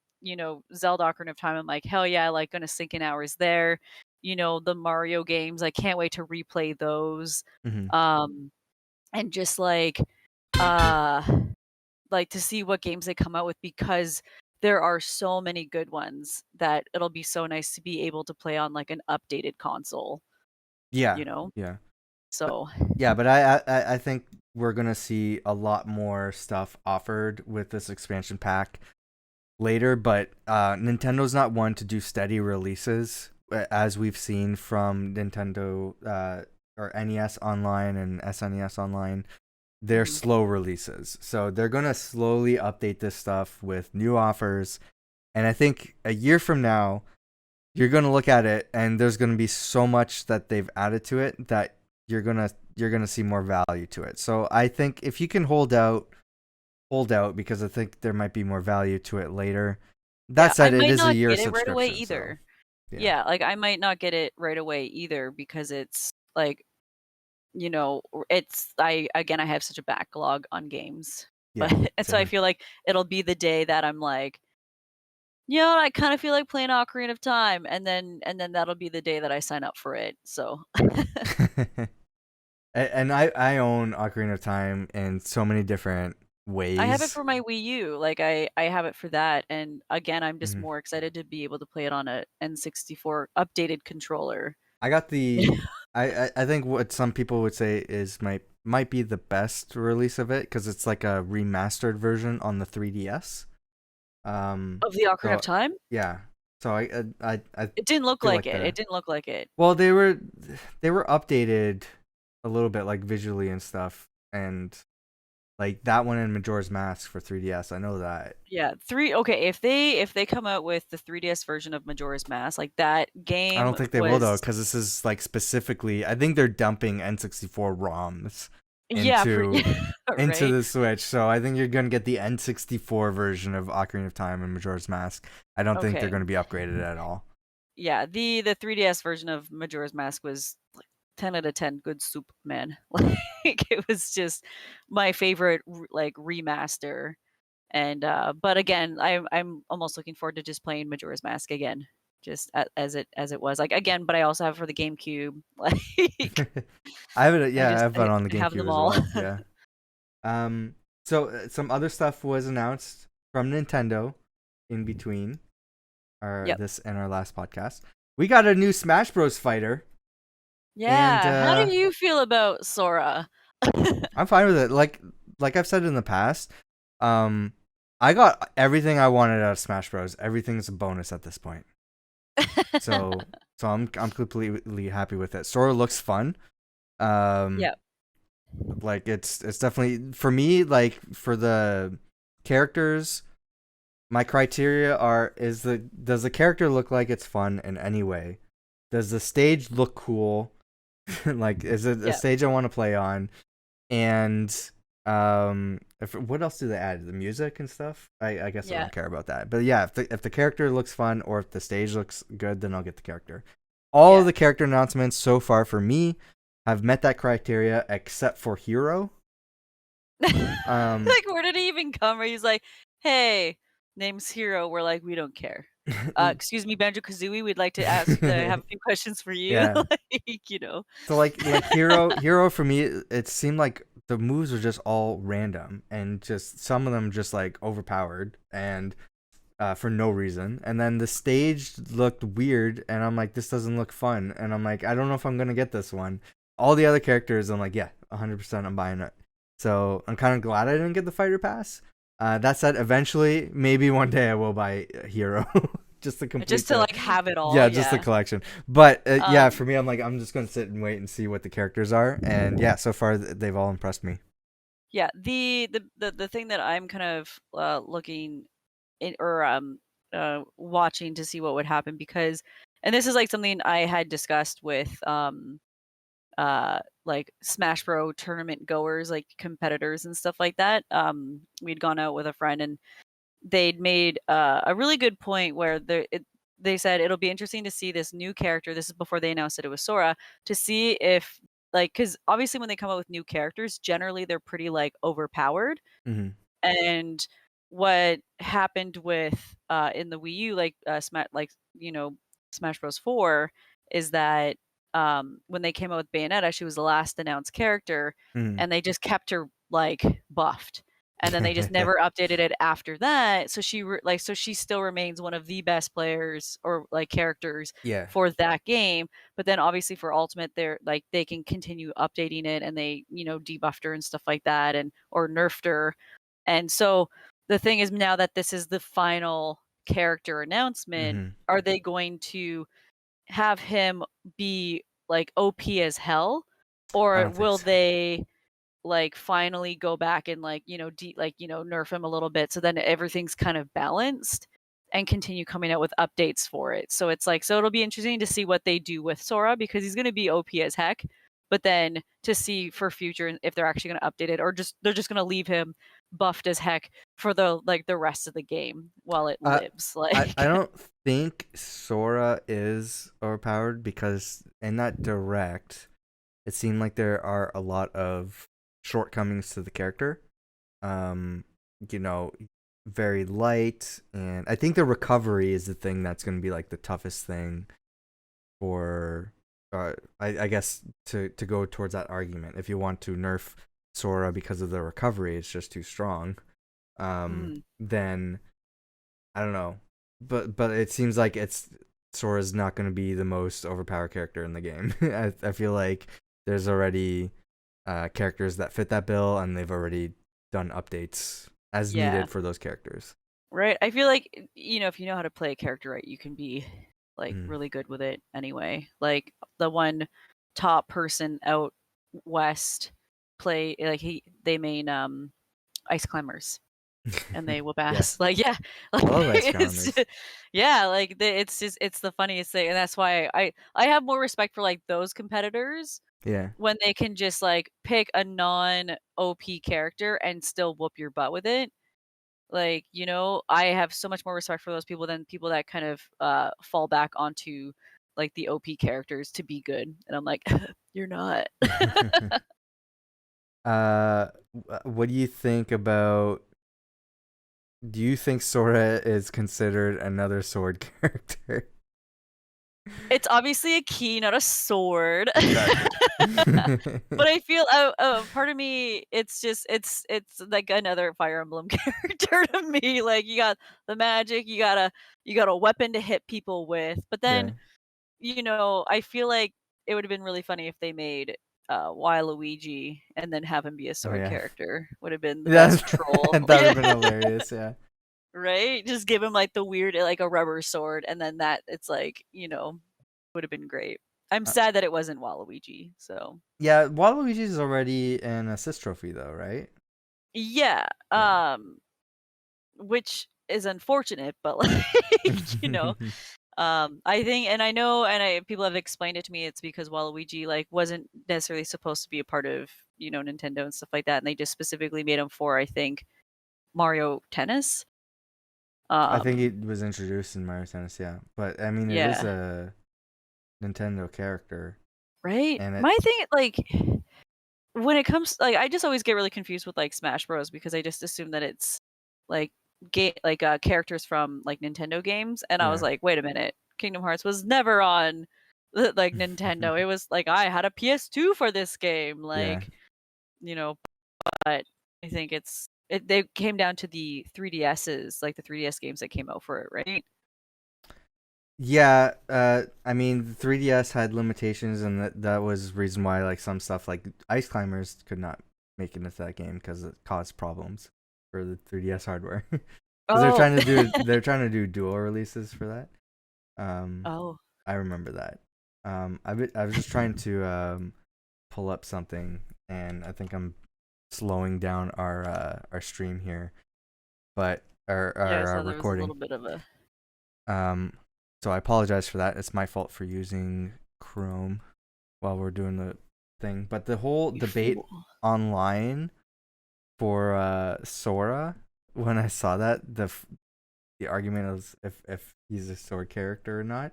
Zelda Ocarina of Time. I'm like, hell yeah, like gonna sink in hours there. The Mario games, I can't wait to replay those. Hmm. Um and just uh like to see what games they come out with because there are so many good ones that it'll be so nice to be able to play on like an updated console, Yeah. you know? Yeah. But So, yeah, but I think we're gonna see a lot more stuff offered with this expansion pack later. But Nintendo's not one to do steady releases, as we've seen from Nintendo or NES Online and SNES Online. They're mhm. slow releases, so they're gonna slowly update this stuff with new offers. And I think a year from now, you're gonna look at it, and there's gonna be so much that they've added to it that you're gonna see more value to it. So I think if you can hold out because I think there might be more value to it later. Yeah, That I said, it might is a not year get it right away subscription, so either. yeah, Yeah, like I might not get it right away either because it's like, I have such a backlog on games. But yeah, and so I same. feel like it'll be the day that I'm like, I kind of feel like playing Ocarina of Time and then that'll be the day that I sign up for it. So And I own Ocarina of Time in so many different I have it ways. for my Wii U. Like I have it for that and again, I'm just Mhm. more excited to be able to play it on a N64 updated controller. I got the I think what some people would say is might be the best release of it because it's like a remastered version on the 3DS. Of the Ocarina of So Time? yeah, so I It didn't look feel like like it. It didn't look like it. well they were updated a little bit like visually and stuff, and like that one in Majora's Mask for 3DS. I know that. Yeah, 3 okay, if they come out with the 3DS version of Majora's Mask, like, that I don't game think they will though, was because this is like specifically. I think they're dumping N64 ROMs yeah, into into right? the Switch, so I think you're gonna get the N64 version of Ocarina of Time and Majora's Mask. I don't think they're Okay. gonna be upgraded at all. Yeah, the 3DS version of Majora's Mask was, like, 10 out of 10 good soup, man. Like, it was just my favorite remaster, and, but again, I'm almost looking forward to just playing Majora's Mask again, just as it was, like, again, but I also have it for the GameCube, like, I have it. I Yeah, I just have it on the I have GameCube them as all. well. Yeah. Um. So some other stuff was announced from Nintendo in between our Yep. this and our last podcast. We got a new Smash Bros. Fighter, and Yeah, how do you feel about Sora? I'm fine with it. Like I've said in the past, um, I got everything I wanted out of Smash Bros. Everything's a bonus at this point. So I'm completely happy with it. Sora looks fun. Um, Yep. like it's definitely for me. Like for the characters, my criteria does the character look like it's fun in any way? Does the stage look cool? Like is it a Yep. stage I want to play on? And If what else do they add? The music and stuff. I guess I Yeah. don't care about that. But yeah, if the character looks fun or if the stage looks good, then I'll get the character. All of Yeah. the character announcements so far for me have met that criteria except for Hero. Um, Like, where did he even come from? He's like, "Hey, name's Hero." We're like, "We don't care." Excuse me, Banjo-Kazooie, we'd like to have a few questions for you. yeah. Like, you know? So like Hero for me, it seemed like the moves were just all random and just some of them just like overpowered and for no reason. And then the stage looked weird, and I'm like, this doesn't look fun. And I'm like, I don't know if I'm gonna get this one. All the other characters, I'm like, yeah, 100% I'm buying it. So I'm kind of glad I didn't get the fighter pass. That said, eventually, maybe one day I will buy Hero just to complete Just to, the like, have it all, yeah, just the yeah. collection. But yeah, Um, for me, I'm like, I'm just gonna sit and wait and see what the characters are. And yeah, so far they've all impressed me. yeah, the thing that I'm kind of, looking in or, watching to see what would happen because and this is, like, something I had discussed with, like Smash Bros tournament goers, like competitors and stuff like that. We'd gone out with a friend and they'd made a really good point where they said it'll be interesting to see this new character. This is before they announced that it was Sora to see if like because obviously when they come out with new characters, generally they're pretty like overpowered Hmm. and what happened with, in the Wii U, like, Smash Bros. 4 is that, when they came out with Bayonetta, she was the last announced character, Hmm. and they just kept her, like, buffed, and then they just never updated it after that, so so she still remains one of the best players or, like, characters Yeah. for that game, but then obviously for Ultimate, they can continue updating it, and they, debuffed her and stuff like that and or nerfed her, and so the thing is now that this is the final character announcement, Hmm. are they going to have him be like OP as hell? I Or don't think will so. they like finally go back and like, nerf him a little bit so then everything's kind of balanced and continue coming out with updates for it. So it's like so it'll be interesting to see what they do with Sora because he's going to be OP as heck, but then to see for future if they're actually going to update it or just they're just going to leave him buffed as heck for the rest of the game while it Uh, lives I like don't think Sora is overpowered because in that direct, it seemed like there are a lot of shortcomings to the character. Um, you know, very light, and I think the recovery is the thing that's going to be like the toughest thing for. I guess to go towards that argument, if you want to nerf Sora because of the recovery, it's just too strong. mm, Then I don't know, but it seems like it's Sora's not going to be the most overpowered character in the game. I feel like there's already characters that fit that bill, and they've already done updates as yeah. needed for those characters. Right. I feel like, if you know how to play a character right, you can be like Mm. really good with it anyway. Like the one top person out west they main ice climbers and they whoop Yeah, ass. Like yeah, I like love ice it's climbers. yeah, like it's the funniest thing and that's why I have more respect for like those competitors Yeah. when they can just like pick a non OP character and still whoop your butt with it like, I have so much more respect for those people than people that kind of, fall back onto, like, the OP characters to be good, and I'm like, "You're not." What do you think about? Do you think Sora is considered another sword character? It's obviously a key, not a sword. Exactly. But I feel, part of me, it's just it's like another Fire Emblem character to me, like, you got the magic, you got a weapon to hit people with, but then Yeah. I feel like it would have been really funny if they made Waluigi and then have him be a Oh sword yeah. character. Would have been the Yeah, best troll. that would Yeah, have been hilarious. Yeah. right? Just give him like the weird like a rubber sword and then that it's like, would have been great. I'm Uh, sad that it wasn't Waluigi. So, yeah, Waluigi is already an assist trophy though, right? yeah. Yeah. Which is unfortunate, but like, you know, I think, and I know, and people have explained it to me. It's because Waluigi like wasn't necessarily supposed to be a part of Nintendo and stuff like that, and they just specifically made them for, I think, Mario Tennis. I think Um, it was introduced in Mario Tennis, yeah. But I mean, it is yeah, a Nintendo character, right. and it My thing, like, when it comes, like, I just always get really confused with like Smash Bros because I just assume that it's like characters from like Nintendo games, and I was yeah. like, wait a minute, Kingdom Hearts was never on like Nintendo. It was like I had a PS2 for this game, Yeah. like, you know, but I think they came down to the 3DSs, like the 3DS games that came out for it, right? Yeah, I mean, the 3DS had limitations, and that was the reason why like some stuff like Ice Climbers could not make it into that game because it caused problems for the 3DS hardware. Because Oh. they're trying to do dual releases for that. Um, Oh. I remember that. I was just trying to pull up something, and I think I'm slowing down our stream here, but Yeah, I our saw there was a recording. little bit of a Um, so I apologize for that. It's my fault for using Chrome while we're doing the thing. But the whole you debate fool. online for Sora, when I saw that, the argument of if he's a sword character or not,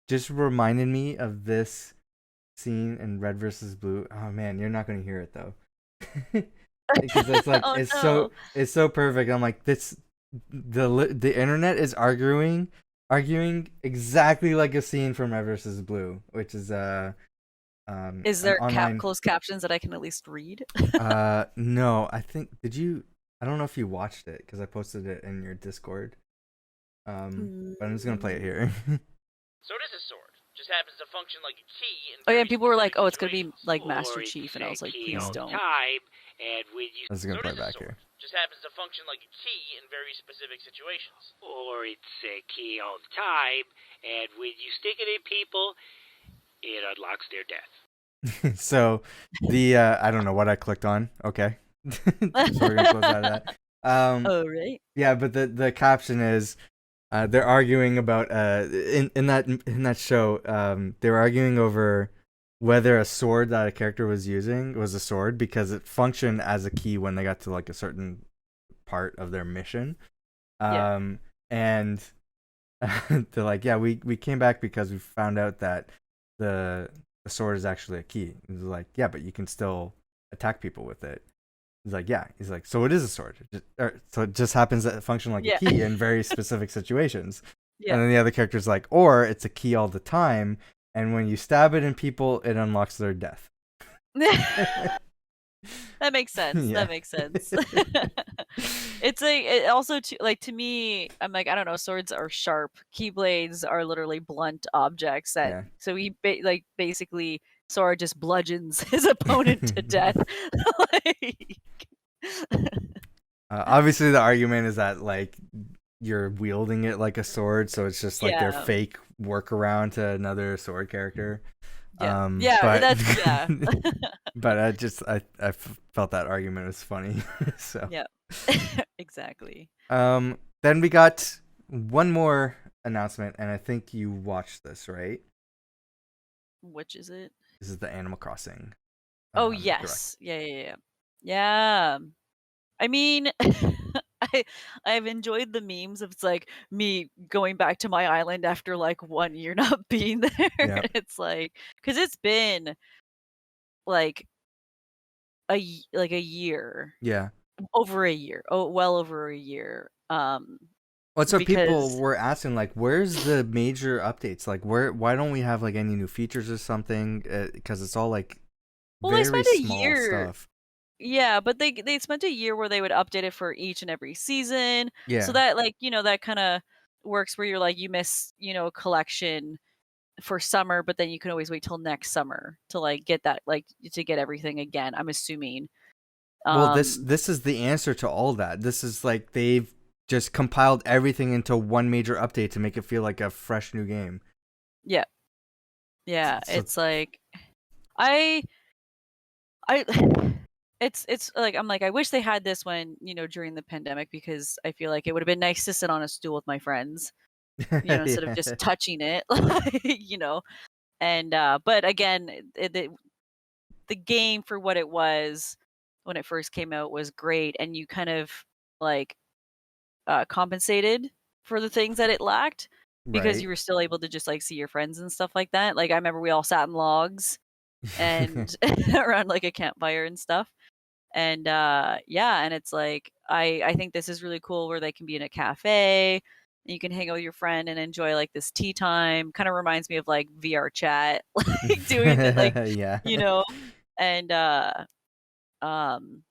just reminded me of this scene in Red versus Blue. Oh man, you're not gonna hear it though, because it's like Oh no. it's so perfect. I'm like this. The internet is arguing exactly like a scene from Red vs. Blue, which is Is an there online. closed captions that I can at least read? No, I think did you? I don't know if you watched it because I posted it in your Discord. But I'm just gonna play it Mm. here. So it is a sword. Just happens to function like a key in Oh yeah, very and people were like, specific "Oh, it's gonna be situations. like Master Or it's Chief," and I a was like, key "Please all the don't." time, and when you I'm just so gonna it play is a back sword. here. Just happens to function like a key in very specific situations. Or it's a key all the time, and when you stick it in people, it unlocks their death. So the I don't know what I clicked on. Okay, so we're gonna close out of that. Oh right. Yeah, but the caption is they're arguing about in that show they were arguing over whether a sword that a character was using was a sword because it functioned as a key when they got to like a certain part of their mission. Yeah. And they're like, yeah, we came back because we found out that the sword is actually a key. He's like, yeah, but you can still attack people with it. He's like, yeah. He's like, so it is a sword. So it just happens to function like a Yeah. key in very specific situations. Yeah. And then the other character's like, or it's a key all the time, and when you stab it in people, it unlocks their death. That makes sense. Yeah. That makes sense. It also like to me, I'm like, I don't know, swords are sharp. Keyblades are literally blunt objects that Yeah. so like basically Sora just bludgeons his opponent to death. Like Obviously, the argument is that like you're wielding it like a sword, so it's just like their yeah. fake workaround to another sword character. Yeah. Yeah, But that's yeah. but I felt that argument was funny. So Yeah. Exactly. then we got one more announcement, and I think you watched this, right? Which is it? This is the Animal Crossing. Oh Direct. yes. Yeah. Yeah. I mean, I've enjoyed the memes of it's like me going back to my island after like 1 year not being there. Yeah. It's like because it's been like like a year, Yeah. over a year. Oh, well over a year. Well, so people Because were asking, like, where's the major updates? Like, why don't we have like any new features or something? Because it's all like well, they very spent a small year. stuff. Yeah, but they spent a year where they would update it for each and every season. So Yeah. that like, that kind of works where you're like you miss, a collection for summer, but then you can always wait till next summer to like get that like to get everything again, I'm assuming. Well, this Um this is the answer to all that. This is like they've just compiled everything into one major update to make it feel like a fresh new game. yeah. Yeah, So it's like I I it's like I'm like I wish they had this when, during the pandemic because I feel like it would have been nice to sit on a stool with my friends, instead of yeah. just touching it, like, And but again, the game for what it was when it first came out was great, and you kind of like compensated for the things that it lacked because you Right. were still able to just like see your friends and stuff like that. Like I remember we all sat in logs and around like a campfire and stuff. And yeah, and it's like I think this is really cool where they can be in a cafe and you can hang out with your friend and enjoy like this tea time. Kind of reminds me of like VR chat, like doing the like, Yeah. you know, and um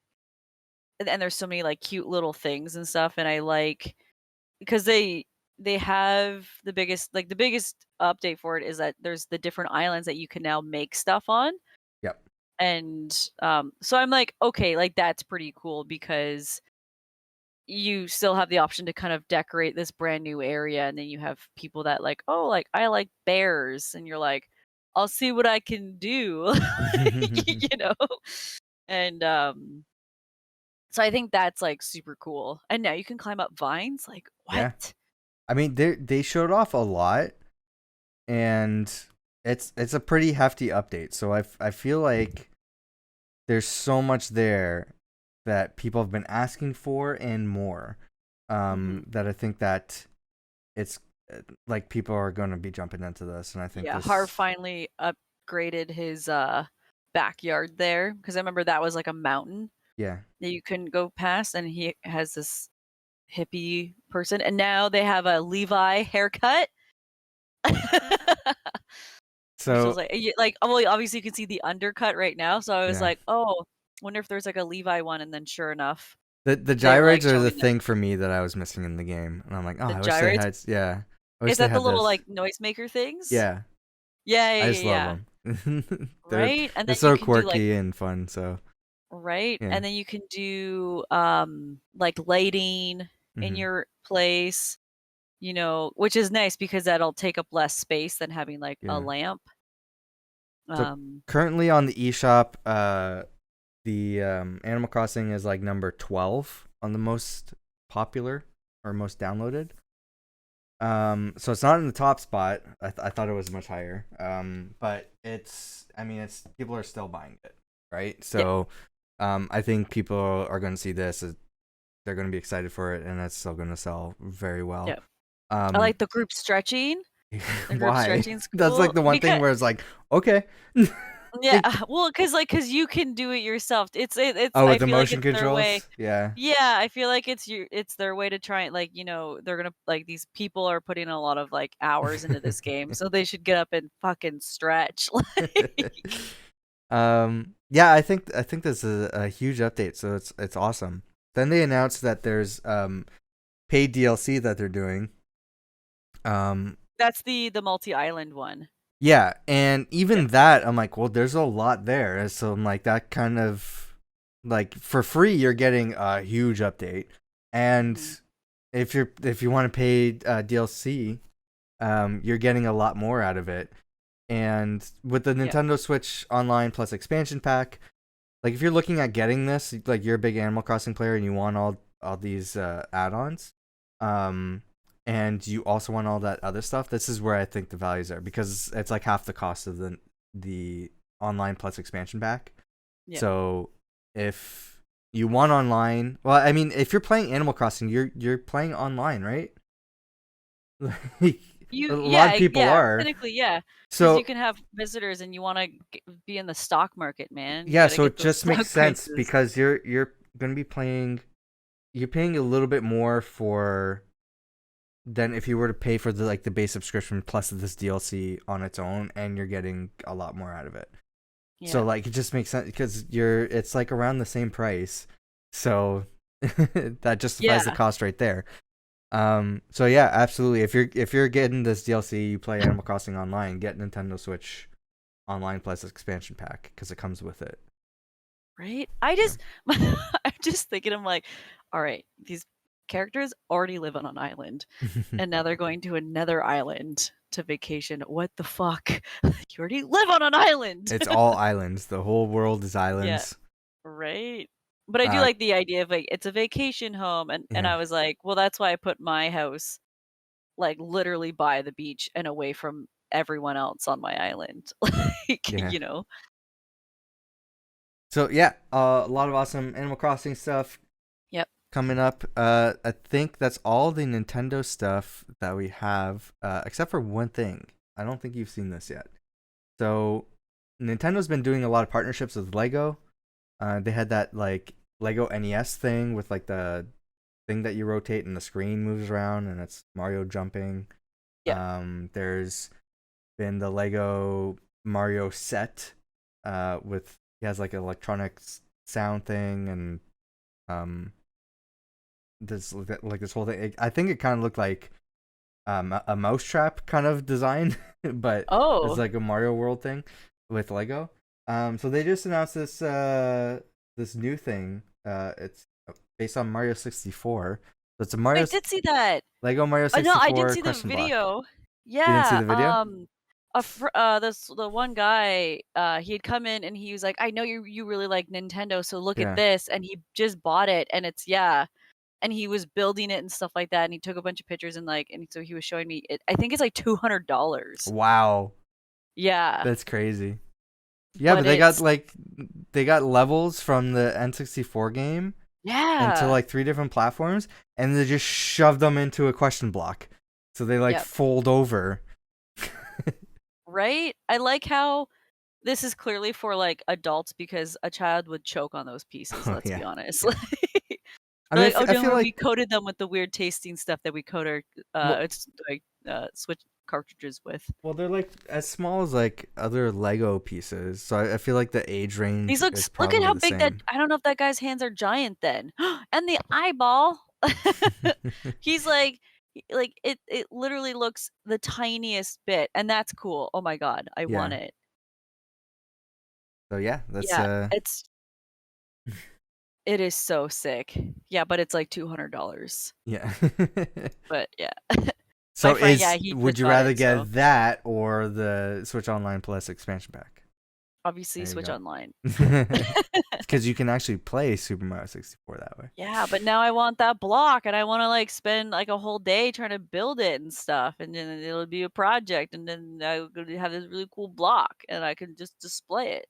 and there's so many like cute little things and stuff, and I like because they have the biggest update for it is that there's the different islands that you can now make stuff on. Yep. And so I'm like, okay, like that's pretty cool because you still have the option to kind of decorate this brand new area, and then you have people that like, oh, like I like bears, and you're like, I'll see what I can do. you know. And so I think that's like super cool. And now you can climb up vines. Like Yeah. what? I mean, they showed off a lot, and it's a pretty hefty update. So I feel like there's so much there that people have been asking for and more. That I think that it's like people are going to be jumping into this, and I think Yeah, this. Harv finally upgraded his backyard there because I remember that was like a mountain Yeah. that you couldn't go past, and he has this hippie person, and now they have a Levi haircut. Which was So like, well, obviously you can see the undercut right now, so I was yeah, like, oh, wonder if there's like a Levi one, and then sure enough, the they're like gyrates are the showing thing for me that I was missing in the game, and I'm like, oh, the I wish they gyrates. had. Yeah, I wish Is they that the had little this. like noisemaker things? Yeah, Yeah, yeah, I yeah, just love yeah. them. Right? And they're then you so can do like quirky and fun. So right? yeah. And then you can do like lighting in Hmm. your place, which is nice because that'll take up less space than having like a Yeah. lamp. So Um currently on the eShop, the Animal Crossing is like number 12 on the most popular or most downloaded. So it's not in the top spot. I thought it was much higher. But I mean, it's people are still buying it, right? yeah, So, I think people are going to see this. They're going to be excited for it, and it's still going to sell very well. yeah. I Um, like the group stretching. The group why? stretching's That's cool like the one thing because where it's like, okay. yeah, well, cause you can do it yourself. It's Oh, I with the feel like motion it's their way. controls, yeah. Yeah, I feel like it's their way to try and like, they're gonna like these people are putting a lot of like hours into this game, so they should get up and fucking stretch. Like Yeah, I think this is a huge update, so it's awesome. Then they announced that there's paid DLC that they're doing. that's the multi-island one. Yeah, and Yeah. even that I'm like, well, there's a lot there. And so I'm like that kind of like for free you're getting a huge update. And Mhm. if you want to pay DLC, you're getting a lot more out of it. And with the Yeah. Nintendo Switch Online Plus expansion pack, like if you're looking at getting this, like you're a big Animal Crossing player and you want all these add-ons, and you also want all that other stuff, this is where I think the values are because it's like half the cost of the Online Plus expansion pack. Yeah. So if you want online, well, I mean, if you're playing Animal Crossing, you're playing online, right? Like, a lot of people Yeah, are. technically, yeah, because you So can have visitors and you wanna be in the stock market, man. You yeah, gotta so get it those just makes stock sense prices. because you're gonna be playing, you're paying a little bit more for than if you were to pay for the base subscription plus this DLC on its own, and you're getting a lot more out of it. So Yeah. like it just makes sense because it's like around the same price, so that justifies the Yeah. cost right there. So yeah, absolutely. If you're getting this DLC, you play Animal Crossing Online, get Nintendo Switch Online Plus expansion pack because it comes with it. Right? So. I'm just thinking, I'm like, all right, these characters already live on an island, and now they're going to another island to vacation. What the fuck? You already live on an island. It's all islands. The whole world is Yeah, islands. right. But I do Uh, like the idea of like it's a vacation home, and yeah, I was like, well, that's why I put my house like literally by the beach and away from everyone else on my island. Like, yeah. So yeah, a lot of awesome Animal Crossing stuff. Yep. Coming up. I think that's all the Nintendo stuff that we have, except for one thing. I don't think you've seen this yet. So Nintendo's been doing a lot of partnerships with Lego. They had that like Lego NES thing with like the thing that you rotate and the screen moves around and it's Mario jumping. Yeah. There's been the Lego Mario set, with he has like an electronic sound thing and this like this whole thing. I think it kind of looked like a mousetrap kind of design, but it's like a Mario World thing with Lego. So they just announced this this new thing. It's based on Mario 64. So it's a Mario. I did see that. Lego Mario 64 No, I did see the question video. block. Yeah. You didn't see the video? The one guy, he had come in and he was like, "I know you really like Nintendo, so look Yeah. at this." And he just bought it, and it's and he was building it and stuff like that, and he took a bunch of pictures and so he was showing me it. I think it's like $200. Wow, Yeah. that's crazy. Yeah, but they got levels from the N64 game into like 3 different platforms, and they just shoved them into a question block, so they like fold over. Right? I like how this is clearly for like adults because a child would choke on those pieces. Let's be honest. I mean, I feel like we coated them with the weird tasting stuff that we coat our it's like Switch cartridges with. Well, they're like as small as like other Lego pieces, so I feel like the age range. These look at how big same. that. I don't know if that guy's hands are giant then, and the eyeball. He's like it. It literally looks the tiniest bit, and that's cool. Oh my god, I want it. So yeah, that's it's. It is so sick. Yeah, but it's like $200. Yeah. But yeah. So would you rather get that or the Switch Online Plus expansion pack? Obviously Switch Online. Because you can actually play Super Mario 64 that way. Yeah, but now I want that block and I want to like spend like a whole day trying to build it and stuff, and then it'll be a project, and then I'm going to have this really cool block and I can just display it.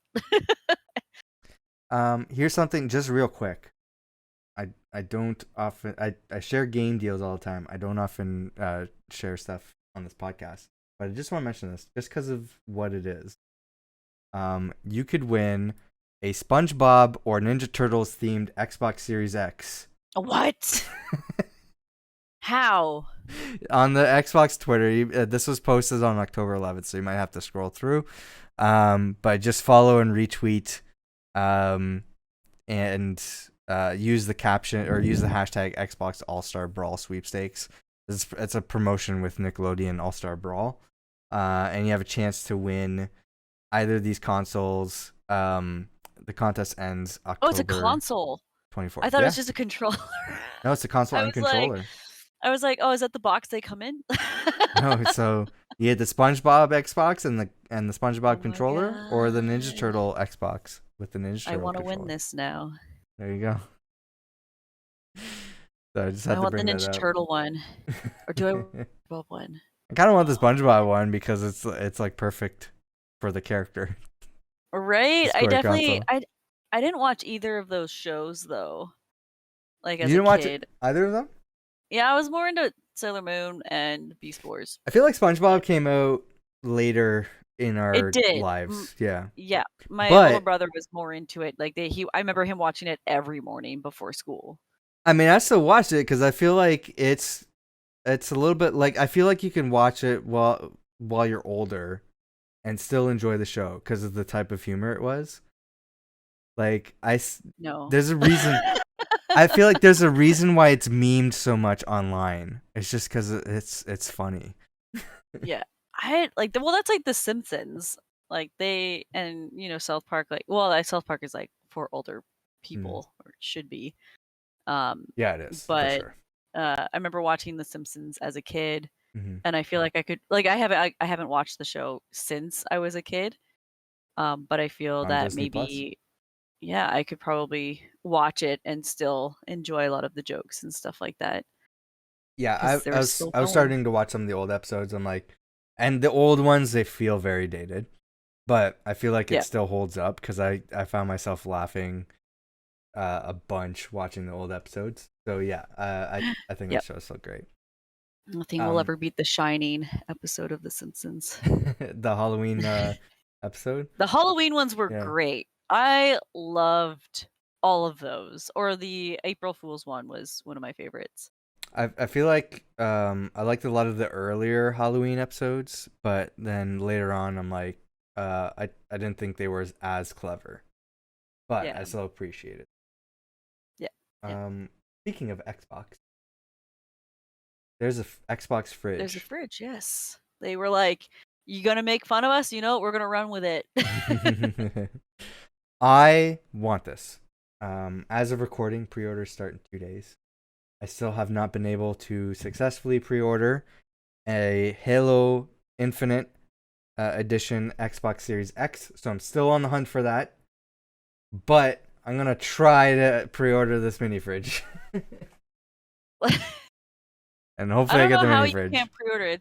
Here's something just real quick. I don't often I share game deals all the time. I don't often share stuff on this podcast, but I just want to mention this just because of what it is. You could win a SpongeBob or Ninja Turtles themed Xbox Series X. What? How? On the Xbox Twitter, this was posted on October 11th, so you might have to scroll through. But just follow and retweet, and use the caption or use the hashtag Xbox All-Star Brawl Sweepstakes. It's a promotion with Nickelodeon All-Star Brawl, and you have a chance to win either of these consoles. The contest ends October. Oh, it's a console. 24th. I thought it was just a controller. No, it's a console and controller. I was like, oh, is that the box they come in? No, so you had the SpongeBob Xbox and the SpongeBob controller, or the Ninja Turtle Xbox with the Ninja Turtle. I want to win this now. There you go. So I just had I want the Ninja Turtle one, or do I want the SpongeBob one? I kind of want the SpongeBob one because it's like perfect for the character. Right? I definitely I didn't watch either of those shows though. Like as you didn't a watch kid. Either of them? Yeah, I was more into Sailor Moon and Beast Wars. I feel like SpongeBob came out later in our lives. Yeah. Yeah. My little brother was more into it. Like I remember him watching it every morning before school. I mean, I still watched it because I feel like it's a little bit like I feel like you can watch it while you're older and still enjoy the show because of the type of humor it was. Like there's a reason. I feel like there's a reason why it's memed so much online. It's just because it's funny. Yeah, that's like The Simpsons. Like and South Park. Like, South Park is like for older people, or it should be. Yeah, it is. But for sure. I remember watching The Simpsons as a kid, and I feel like I could I haven't watched the show since I was a kid, but I feel that Disney maybe. Plus? Yeah, I could probably watch it and still enjoy a lot of the jokes and stuff like that. Yeah, I was starting to watch some of the old episodes. I'm like, and the old ones, they feel very dated. but I feel like it Yeah. still holds up because I found myself laughing a bunch watching the old episodes. So yeah, I think Yep. that show is still great. Nothing will ever beat the Shining episode of The Simpsons. The Halloween episode. The Halloween ones were Yeah. great. I loved all of those. Or the April Fool's one was one of my favorites. I feel like I liked a lot of the earlier Halloween episodes, but then later on I'm like I didn't think they were as clever, but Yeah. I still appreciate it. Yeah. Speaking of Xbox, there's a Xbox fridge. There's a fridge, yes. They were like, you gonna make fun of us? You know, we're gonna run with it. I want this. As of recording, pre-orders start in 2 days. I still have not been able to successfully pre-order a Halo Infinite edition Xbox Series X, so I'm still on the hunt for that. But I'm gonna try to pre-order this mini fridge, and hopefully I don't get know the how mini you fridge. can't pre-order.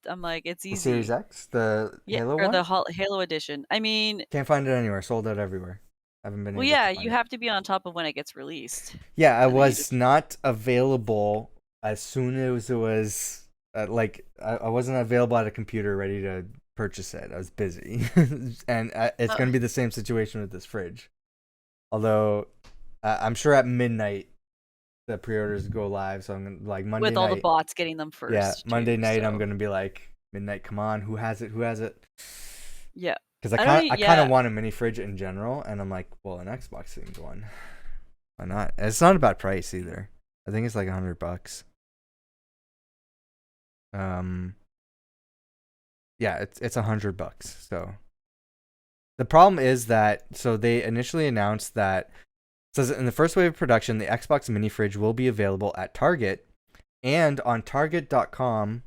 I'm like, it's The easy. Series X, the Halo or one. the Halo edition. I mean, Can't find it anywhere. Sold out everywhere. Haven't been well, able yeah, to find you it. have to be on top of when it gets released. Yeah, I And then you was just- not available as soon as it was like I wasn't available at a computer ready to purchase it. I was busy, and it's going to be the same situation with this fridge. Although I'm sure at midnight the pre-orders go live, so I'm gonna, like Monday with all night. the bots getting them first. Yeah, Monday too, night so. I'm gonna be like midnight. Come on, who has it? Who has it? Yeah. Because I kind of want a mini fridge in general, and I'm like, well, an Xbox themed one. Why not? It's not a bad price either. I think it's like $100. Yeah, it's $100. So the problem is that they initially announced that it says in the first wave of production, the Xbox mini fridge will be available at Target and on Target.com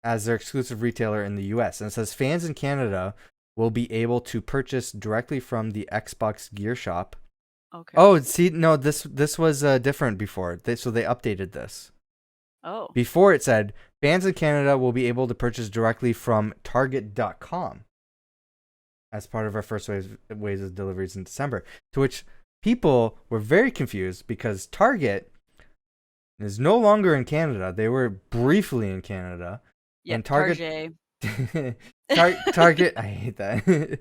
as their exclusive retailer in the US. And it says fans in Canada will be able to purchase directly from the Xbox Gear Shop. Okay. Oh, see, no, this was different before. So they updated this. Oh. Before it said fans in Canada will be able to purchase directly from Target.com as part of our first waves of deliveries in December. To which people were very confused because Target is no longer in Canada. They were briefly in Canada. Yeah, and Target. Target. I hate that.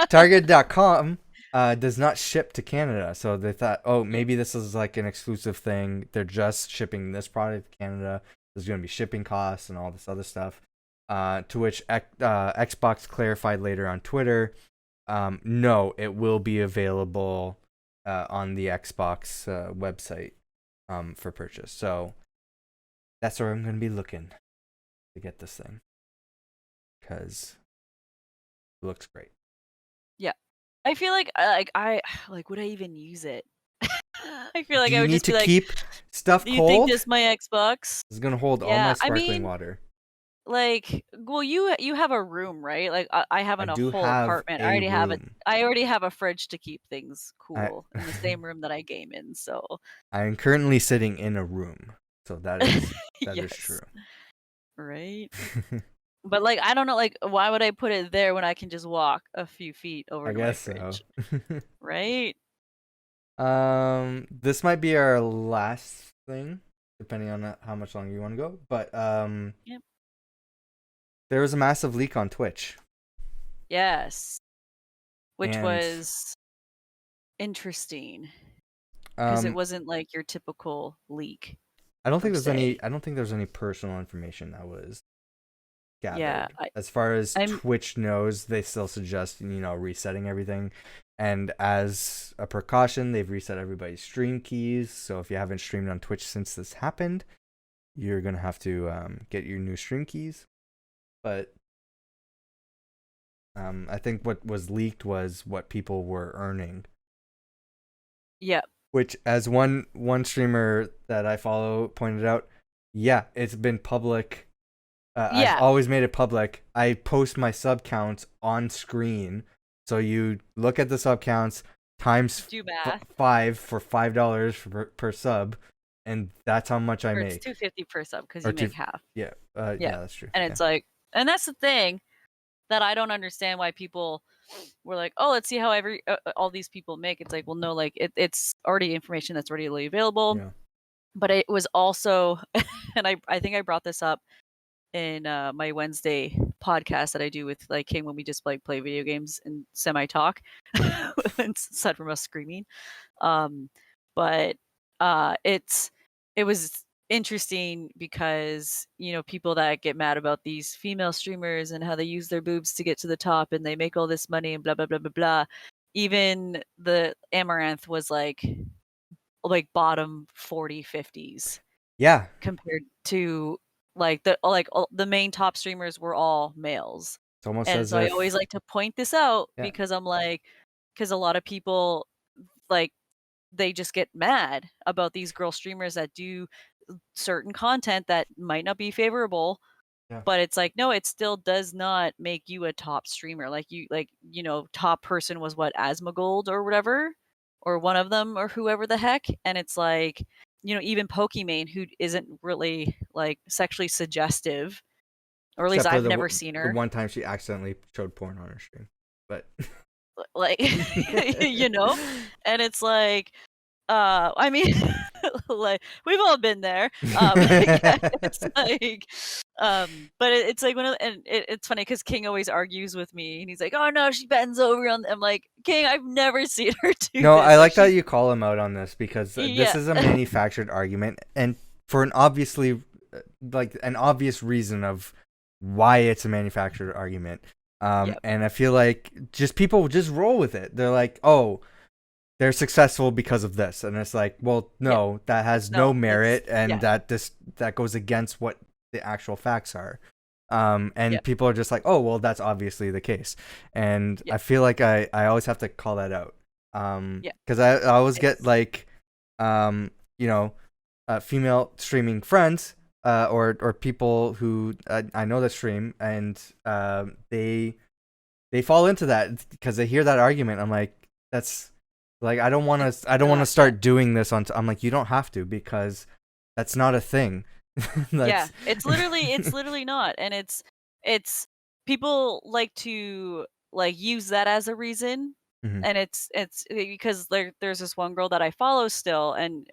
Target.com does not ship to Canada. So they thought, oh, maybe this is like an exclusive thing. They're just shipping this product to Canada. There's going to be shipping costs and all this other stuff. To which Xbox clarified later on Twitter, no, it will be available on the Xbox website for purchase. So that's where I'm going to be looking to get this thing because it looks great. Yeah, I feel like I would I even use it? I feel like I would just be like, you need to keep stuff do you cold? think this my Xbox? It's gonna hold all my sparkling water. Like, well, you have a room, right? Like I have in a whole apartment. I already have a fridge to keep things cool in the same room that I game in. So I'm currently sitting in a room, so that is is true. Right. But like, I don't know, like, why would I put it there when I can just walk a few feet over to my fridge? So. Right. This might be our last thing, depending on how much longer you want to go. But Yep. There was a massive leak on Twitch. Yes. Which was interesting because it wasn't like your typical leak. I don't think there's any personal information that was gathered. Yeah, as far as Twitch knows, they still suggest resetting everything, and as a precaution, they've reset everybody's stream keys. So if you haven't streamed on Twitch since this happened, you're gonna have to get your new stream keys. But I think what was leaked was what people were earning. Yeah. Which, as one streamer that I follow pointed out, yeah, it's been public. I've always made it public. I post my sub counts on screen, so you look at the sub counts times 5 for $5 per sub, and that's how much I make. It's $2.50 per sub because you make half. Yeah, yeah, that's true. And it's like And that's the thing that I don't understand why people were like, oh, let's see how all these people make. It's like, well, no, like it's already information that's readily available. Yeah. But it was also, and I think I brought this up in my Wednesday podcast that I do with like King when we just like play video games and semi talk, aside from us screaming. But it was interesting because people that get mad about these female streamers and how they use their boobs to get to the top and they make all this money and blah blah blah blah blah. Even the Amaranth was like bottom 40 50s Yeah. compared to the main top streamers were all males. It's almost And as so I if always like to point this out Yeah. because I'm like, because a lot of people like they just get mad about these girl streamers that do certain content that might not be favorable. Yeah. But it's like, no, it still does not make you a top streamer. Top person was what, Asmongold or whatever, or one of them, or whoever the heck. And it's like, even Pokimane, who isn't really like sexually suggestive, or at least except for I've never seen the her. one time she accidentally showed porn on her stream. But Like, and it's like, I mean, like we've all been there. It's like, but it's like it's funny because King always argues with me, and he's like, "Oh no, she bends over on." I'm like, King, I've never seen her do no, this. I like that you call him out on this because this Yeah. is a manufactured argument, and for an obvious reason of why it's a manufactured argument. Yep. And I feel like people just roll with it. They're like, oh, they're successful because of this, and it's like, well, no, that has no merit, and that goes against what the actual facts are. And people are just like, oh, well, that's obviously the case, and I feel like I always have to call that out, because I always get like, female streaming friends, or people who I know that stream, and they fall into that because they hear that argument. I'm like, that's like, I don't want to start doing this I'm like, you don't have to, because that's not a thing. It's literally not. And it's people like to like use that as a reason. Mm-hmm. And it's because there's this one girl that I follow still, and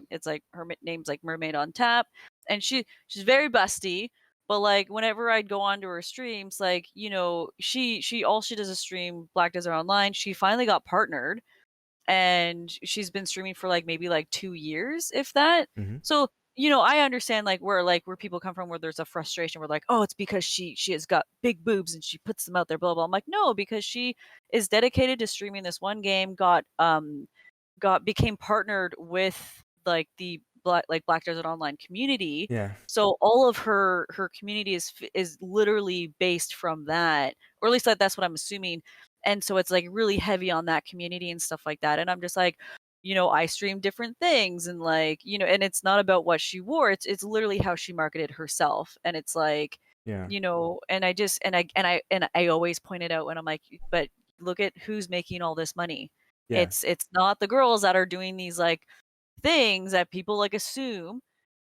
it's like her name's like Mermaid on Tap, and she's very busty. But like whenever I'd go onto her streams, like she all she does is stream Black Desert Online. She finally got partnered, and she's been streaming for like maybe like 2 years, if that. Mm-hmm. So I understand where people come from, where there's a frustration where like, oh, it's because she has got big boobs and she puts them out there, blah blah. I'm like, no, because she is dedicated to streaming this one game, became partnered with like the Black Desert Online community. Yeah. So all of her community is literally based from that, or at least that's what I'm assuming. And so it's like really heavy on that community and stuff like that. And I'm just like, I stream different things, and like, and it's not about what she wore. It's literally how she marketed herself. And it's like, Yeah. And I just, and I always point it out when I'm like, but look at who's making all this money. Yeah. It's not the girls that are doing these like things that people like assume.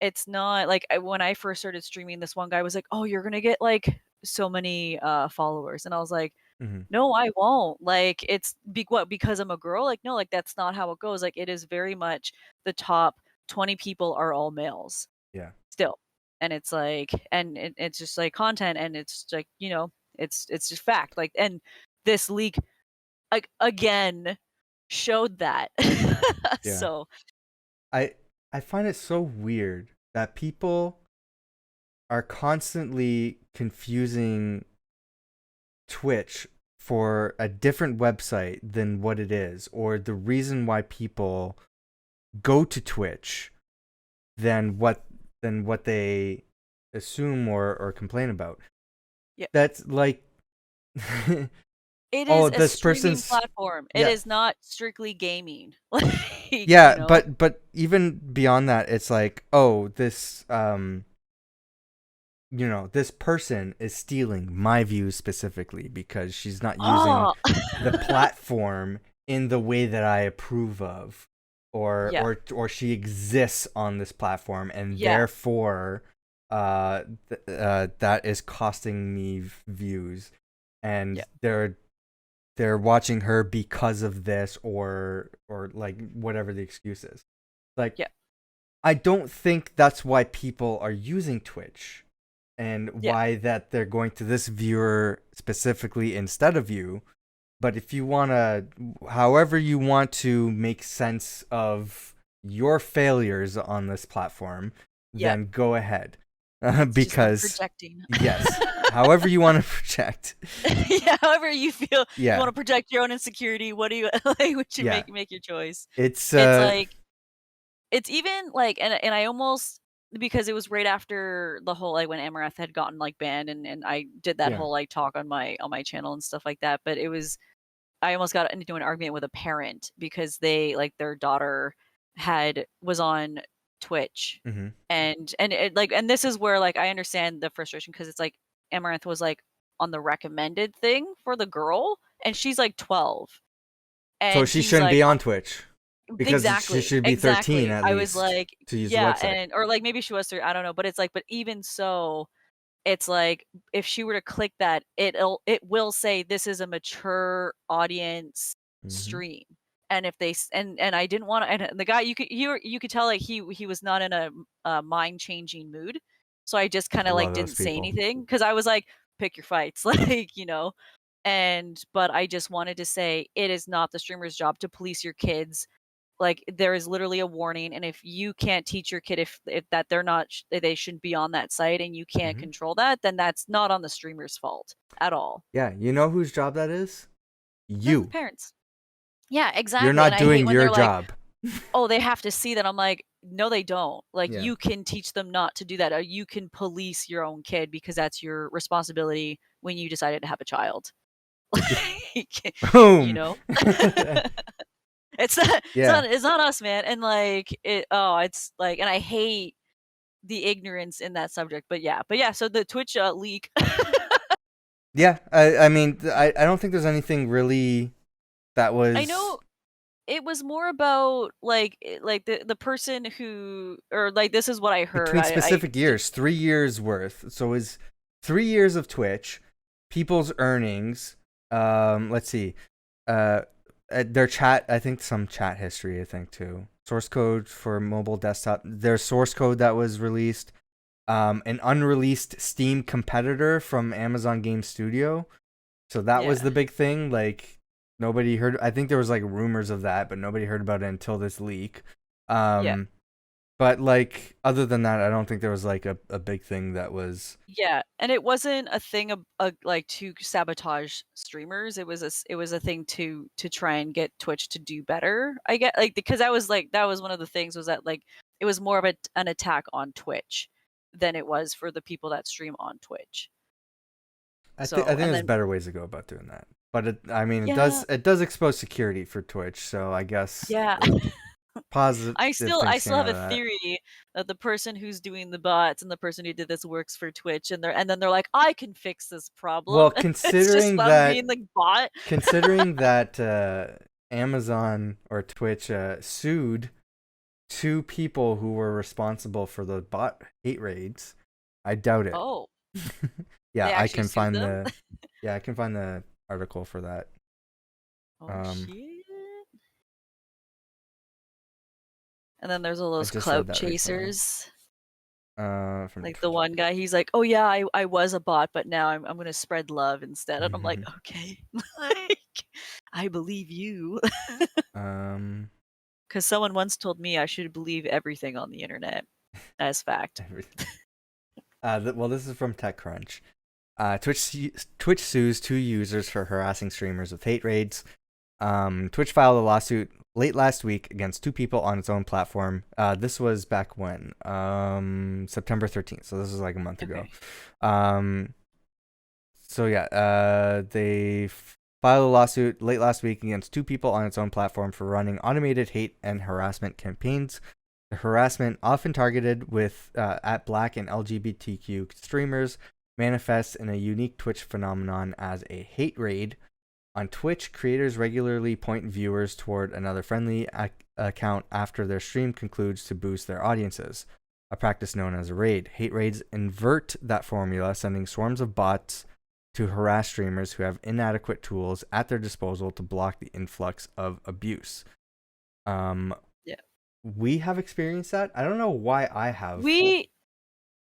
It's not like when I first started streaming, this one guy was like, oh, you're gonna get like so many followers, and I was like, Mm-hmm. no, I won't. Like, it's because I'm a girl? Like, no, like that's not how it goes. Like, it is very much the top 20 people are all males. Yeah. Still. And it's like, and it's just like content, and it's like, it's just fact. Like, and this leak, like, again, showed that. Yeah. So I find it so weird that people are constantly confusing Twitch for a different website than what it is, or the reason why people go to Twitch than what they assume or complain about. Yeah. That's like it is this streaming person's platform. It is not strictly gaming. Yeah, but even beyond that, it's like, oh, this this person is stealing my views specifically because she's not using the platform in the way that I approve of, or she exists on this platform, and therefore that is costing me views, and Yeah. they're watching her because of this, or like whatever the excuse is. Like, Yeah. I don't think that's why people are using Twitch, and Yeah. why that they're going to this viewer specifically instead of you. But if you want to, however you want to make sense of your failures on this platform, Yeah. then go ahead. It's just them Because, projecting. yes, however you want to project. Yeah, however you feel, you Yeah, want to project your own insecurity. What do you like? What you yeah. make your choice. It's It's like it's even like, and I almost, because it was right after the whole, like when Amaranth had gotten like banned, and I did that yeah. whole like talk on my channel and stuff like that. But it was, I almost got into an argument with a parent because they, like, their daughter was on Twitch, Mm-hmm. and it, like, and this is where, like, I understand the frustration, because it's like Amaranth was like on the recommended thing for the girl, and she's like 12, So and she he's shouldn't like, be on Twitch, because she exactly, should be 13 exactly. at I was least like, to use the yeah, website. and or like maybe she was 3, I don't know, but it's like, but even so, it's like if she were to click that, it will say this is a mature audience Mm-hmm. stream. And if they and I didn't want to, and the guy, you could tell like he was not in a mind changing mood, so I just kind I of like love those didn't say people. anything, because I was like, pick your fights, like, and but I just wanted to say it is not the streamer's job to police your kids. Like, there is literally a warning, and if you can't teach your kid if that they're not they shouldn't be on that site, and you can't Mm-hmm. control that, then that's not on the streamer's fault at all. Yeah, you know whose job that is? No, the You. parents. Yeah, You're exactly. And not I hate doing when your they're like, job. "Oh, they have to see that." I'm like, "No, they don't. Like, Yeah. you can teach them not to do that. Or you can police your own kid, because that's your responsibility when you decided to have a child." Like, you Boom. know? Yeah. It's not us, man. And like it's like, and I hate the ignorance in that subject. But yeah, so the Twitch leak. Yeah. I mean, I don't think there's anything really that I was know it was more about like like the person who, or like, this is what I heard. between specific years, 3 years worth. So is 3 years of Twitch, people's earnings. Let's see. Their chat. I think some chat history. I think too. Source code for mobile desktop. There's source code that was released. An unreleased Steam competitor from Amazon Game Studio. So that was Yeah. the big thing. Like, nobody heard. I think there was like rumors of that, but nobody heard about it until this leak. Yeah. But like, other than that, I don't think there was like a big thing that was. Yeah, and it wasn't a thing of like to sabotage streamers. It was a thing to try and get Twitch to do better. I get, like, because that was one of the things, was that like it was more of an attack on Twitch than it was for the people that stream on Twitch. I So, think and there's then, better ways to go about doing that. But I mean, yeah, it does expose security for Twitch. So I guess yeah. positive I things still came have out a of that. theory that the person who's doing the bots and the person who did this works for Twitch, and then they're like, I can fix this Well, problem. It's just them being the bot. considering that Amazon or Twitch sued two people who were responsible for the bot hate raids, I doubt it. Oh, Yeah, they I actually can sued find them? the article for that. Oh Um, shit. And then there's all I those just read clout that recently. chasers. From Like the Twitch. one guy, he's like, "Oh yeah, I was a bot, but now I'm gonna spread love instead." And I'm like, "Okay." Like, I believe you. um, Because someone once told me I should believe everything on the internet as fact. everything. Well, this is from TechCrunch. Twitch sues two users for harassing streamers with hate raids. Twitch filed a lawsuit late last week against two people on its own platform. This was back when, September 13th. So this is like a month ago. Okay. So yeah, they filed a lawsuit late last week against two people on its own platform for running automated hate and harassment campaigns. The harassment, often targeted with at Black and LGBTQ streamers, manifests in a unique Twitch phenomenon as a hate raid. On Twitch, creators regularly point viewers toward another friendly account after their stream concludes to boost their audiences. a practice known as a raid. Hate raids invert that formula, sending swarms of bots to harass streamers who have inadequate tools at their disposal to block the influx of abuse. Yeah. We have experienced that. I don't know why I have. We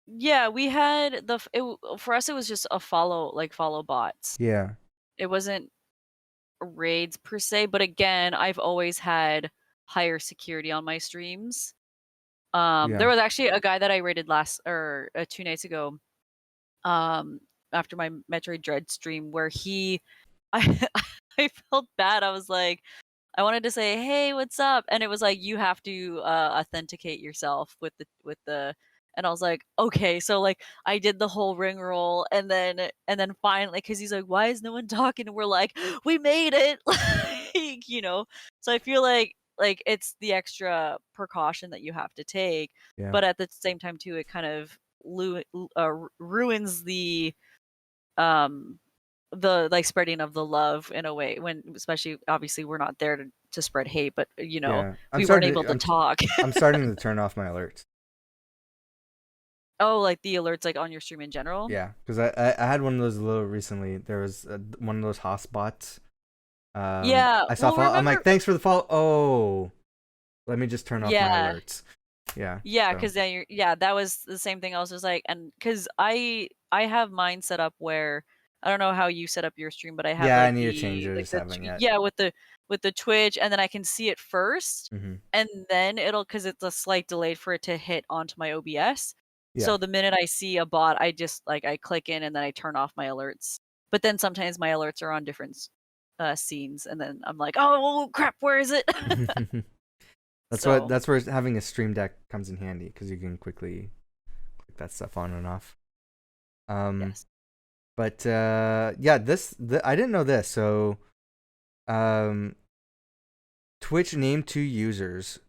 had for us it was just a follow bots. Yeah. It wasn't raids per se, but again, I've always had higher security on my streams. Yeah. There was actually a guy that I raided 2 nights ago, after my Metroid Dread stream, where I I felt bad. I was like, I wanted to say, "Hey, what's up?" And it was like, you have to authenticate yourself with the. And I was like, okay, so like I did the whole ring roll, and then finally, because he's like, why is no one talking? And we're like, we made it, like, you know. So I feel like it's the extra precaution that you have to take, Yeah. but at the same time too, it kind of ruins the like spreading of the love in a way, when especially obviously we're not there to spread hate, but you know, Yeah. we weren't able to talk. I'm starting to turn off my alerts. Oh, like the alerts like on your stream in general? Yeah, because I had one of those a little recently. There was one of those hotspots. Yeah, I saw well, I'm like, thanks for the follow. Oh, let me just turn off my alerts. Yeah. Yeah, so. because then that was the same thing. I was just like, and because I have mine set up where I don't know how you set up your stream, but I have I like need to change it. I like just haven't yet. yeah, with the Twitch, and then I can see it first, and then it'll, because it's a slight delay for it to hit onto my OBS. Yeah. So the minute I see a bot, I just like I click in and then I turn off my alerts. But then sometimes my alerts are on different scenes, and then I'm like, oh crap, where is it? That's where having a stream deck comes in handy, because you can quickly click that stuff on and off. Yes. But yeah, I didn't know this. So, Twitch named 2 users,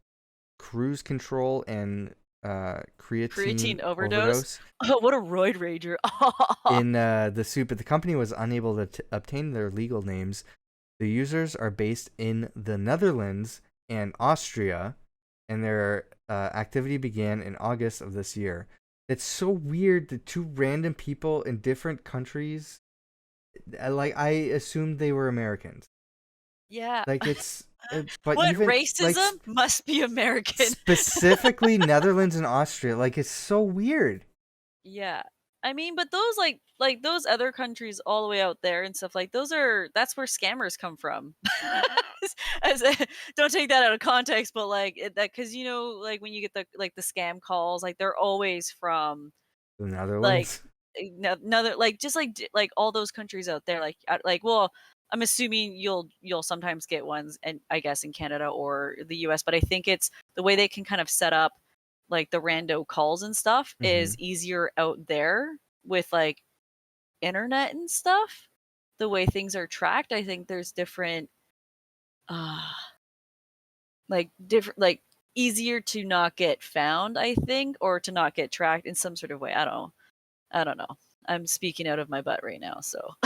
Cruise Control and creatine overdose. Oh, what a roid rager! In the suit, but the company was unable to obtain their legal names. The users are based in the Netherlands and Austria, and their activity began in August of this year. It's so weird that 2 random people in different countries, like, I assumed they were Americans. Yeah. Like, it's but what even racism like, must be American. Specifically Netherlands and Austria. Like, it's so weird. Yeah. I mean, but those like those other countries all the way out there and stuff, like that's where scammers come from. Don't take that out of context, but like that, because you know, like when you get the scam calls, like they're always from The Netherlands. like another, like just like all those countries out there, like well, I'm assuming you'll sometimes get ones, and I guess in Canada or the US, but I think it's the way they can kind of set up like the rando calls and stuff is easier out there with like internet and stuff. The way things are tracked, I think there's different like easier to not get found, I think, or to not get tracked in some sort of way. I don't know. I'm speaking out of my butt right now, so.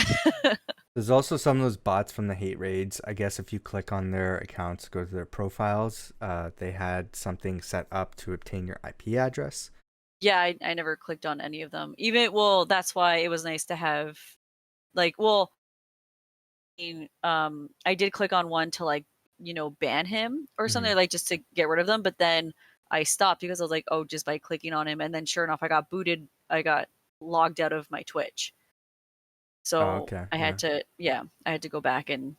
There's also some of those bots from the hate raids. I guess if you click on their accounts, go to their profiles, they had something set up to obtain your IP address. Yeah, I never clicked on any of them. That's why it was nice to have, like, I did click on one to, like, you know, ban him or something, like just to get rid of them, but then I stopped because I was like, oh, just by clicking on him, and then sure enough, I got logged out of my Twitch. So I had to go back and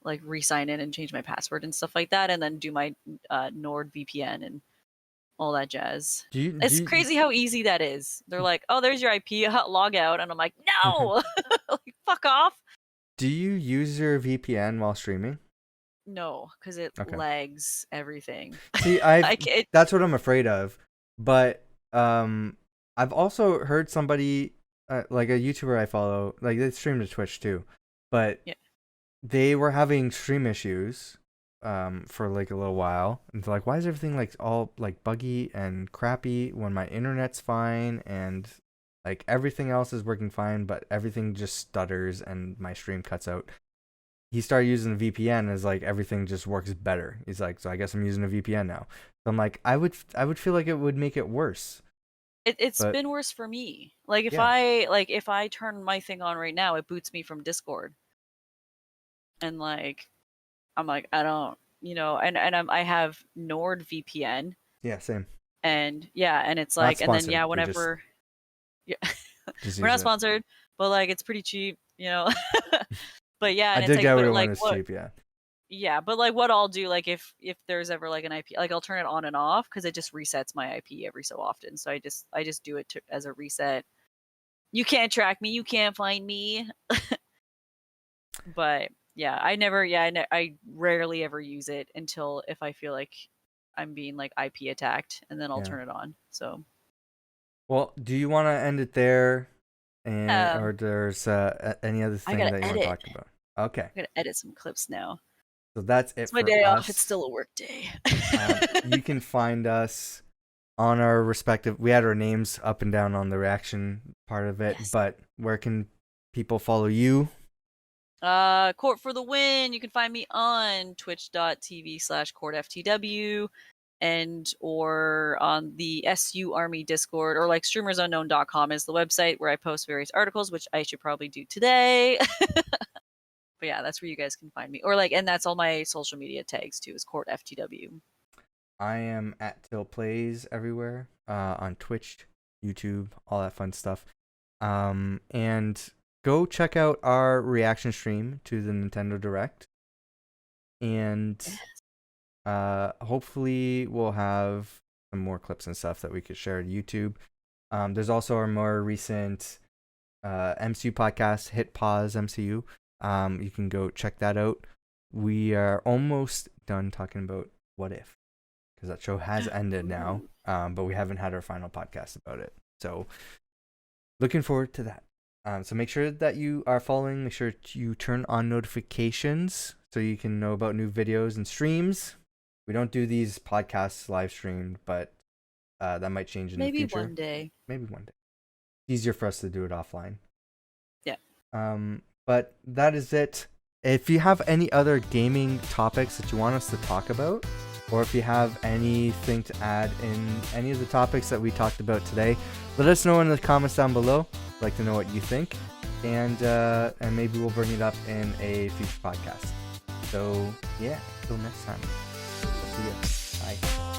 like re-sign in and change my password and stuff like that, and then do my NordVPN and all that jazz. It's crazy how easy that is. They're like, oh, there's your IP, log out, and I'm like, no, like, fuck off. Do you use your VPN while streaming? No, because it lags everything. See, that's what I'm afraid of. But I've also heard somebody, like a YouTuber I follow, like they stream to Twitch too, but they were having stream issues for like a little while, and they're like, why is everything like all like buggy and crappy when my internet's fine and like everything else is working fine, but everything just stutters and my stream cuts out. he started using a VPN, is like everything just works better. He's like, so I guess I'm using a VPN now. So I'm like, I would feel like it would make it worse. It's But been worse for me. Like if yeah. I turn my thing on right now, it boots me from Discord. And like I'm like, I don't, I have NordVPN, Yeah, same. and yeah, and it's Not like, and then sponsored. yeah, We just whenever, yeah, just we're use not it. sponsored, but like it's pretty cheap, But yeah, I and it's did like, get but it like when it's what, cheap, yeah. yeah, but like what I'll do, like if there's ever like an IP, like I'll turn it on and off because it just resets my IP every so often. So I just do it as a reset. You can't track me, you can't find me. But yeah, I rarely ever use it until if I feel like I'm being like IP attacked, and then I'll Yeah. turn it on. So Well, do you want to end it there, and or um, there's any other I thing gotta that you want to edit. talk about? Okay, I gotta edit some clips now. so that's it It's my for day off. It's us. still a work day. You can find us on our respective. We had our names up and down on the reaction part of it, Yes. but where can people follow you? Court for the win. You can find me on twitch.tv/courtftw and or on the SU Army Discord, or like streamersunknown.com is the website where I post various articles, which I should probably do today. But yeah, that's where you guys can find me. Or like, and that's all my social media tags too, is Court FTW. I am at Til Plays everywhere, on Twitch, YouTube, all that fun stuff. And go check out our reaction stream to the Nintendo Direct. And hopefully we'll have some more clips and stuff that we could share to YouTube. There's also our more recent MCU podcast, Hit Pause MCU. You can go check that out. We are almost done talking about What If, because that show has ended now, but we haven't had our final podcast about it. So looking forward to that. So make sure that you are following. Make sure you turn on notifications so you can know about new videos and streams. We don't do these podcasts live streamed, but that might change in the future. Maybe one day. Maybe one day. Easier for us to do it offline. Yeah. But that is it. If you have any other gaming topics that you want us to talk about, or if you have anything to add in any of the topics that we talked about today, let us know in the comments down below. I'd like to know what you think, and maybe we'll bring it up in a future podcast. So yeah, until next time. See you. Bye.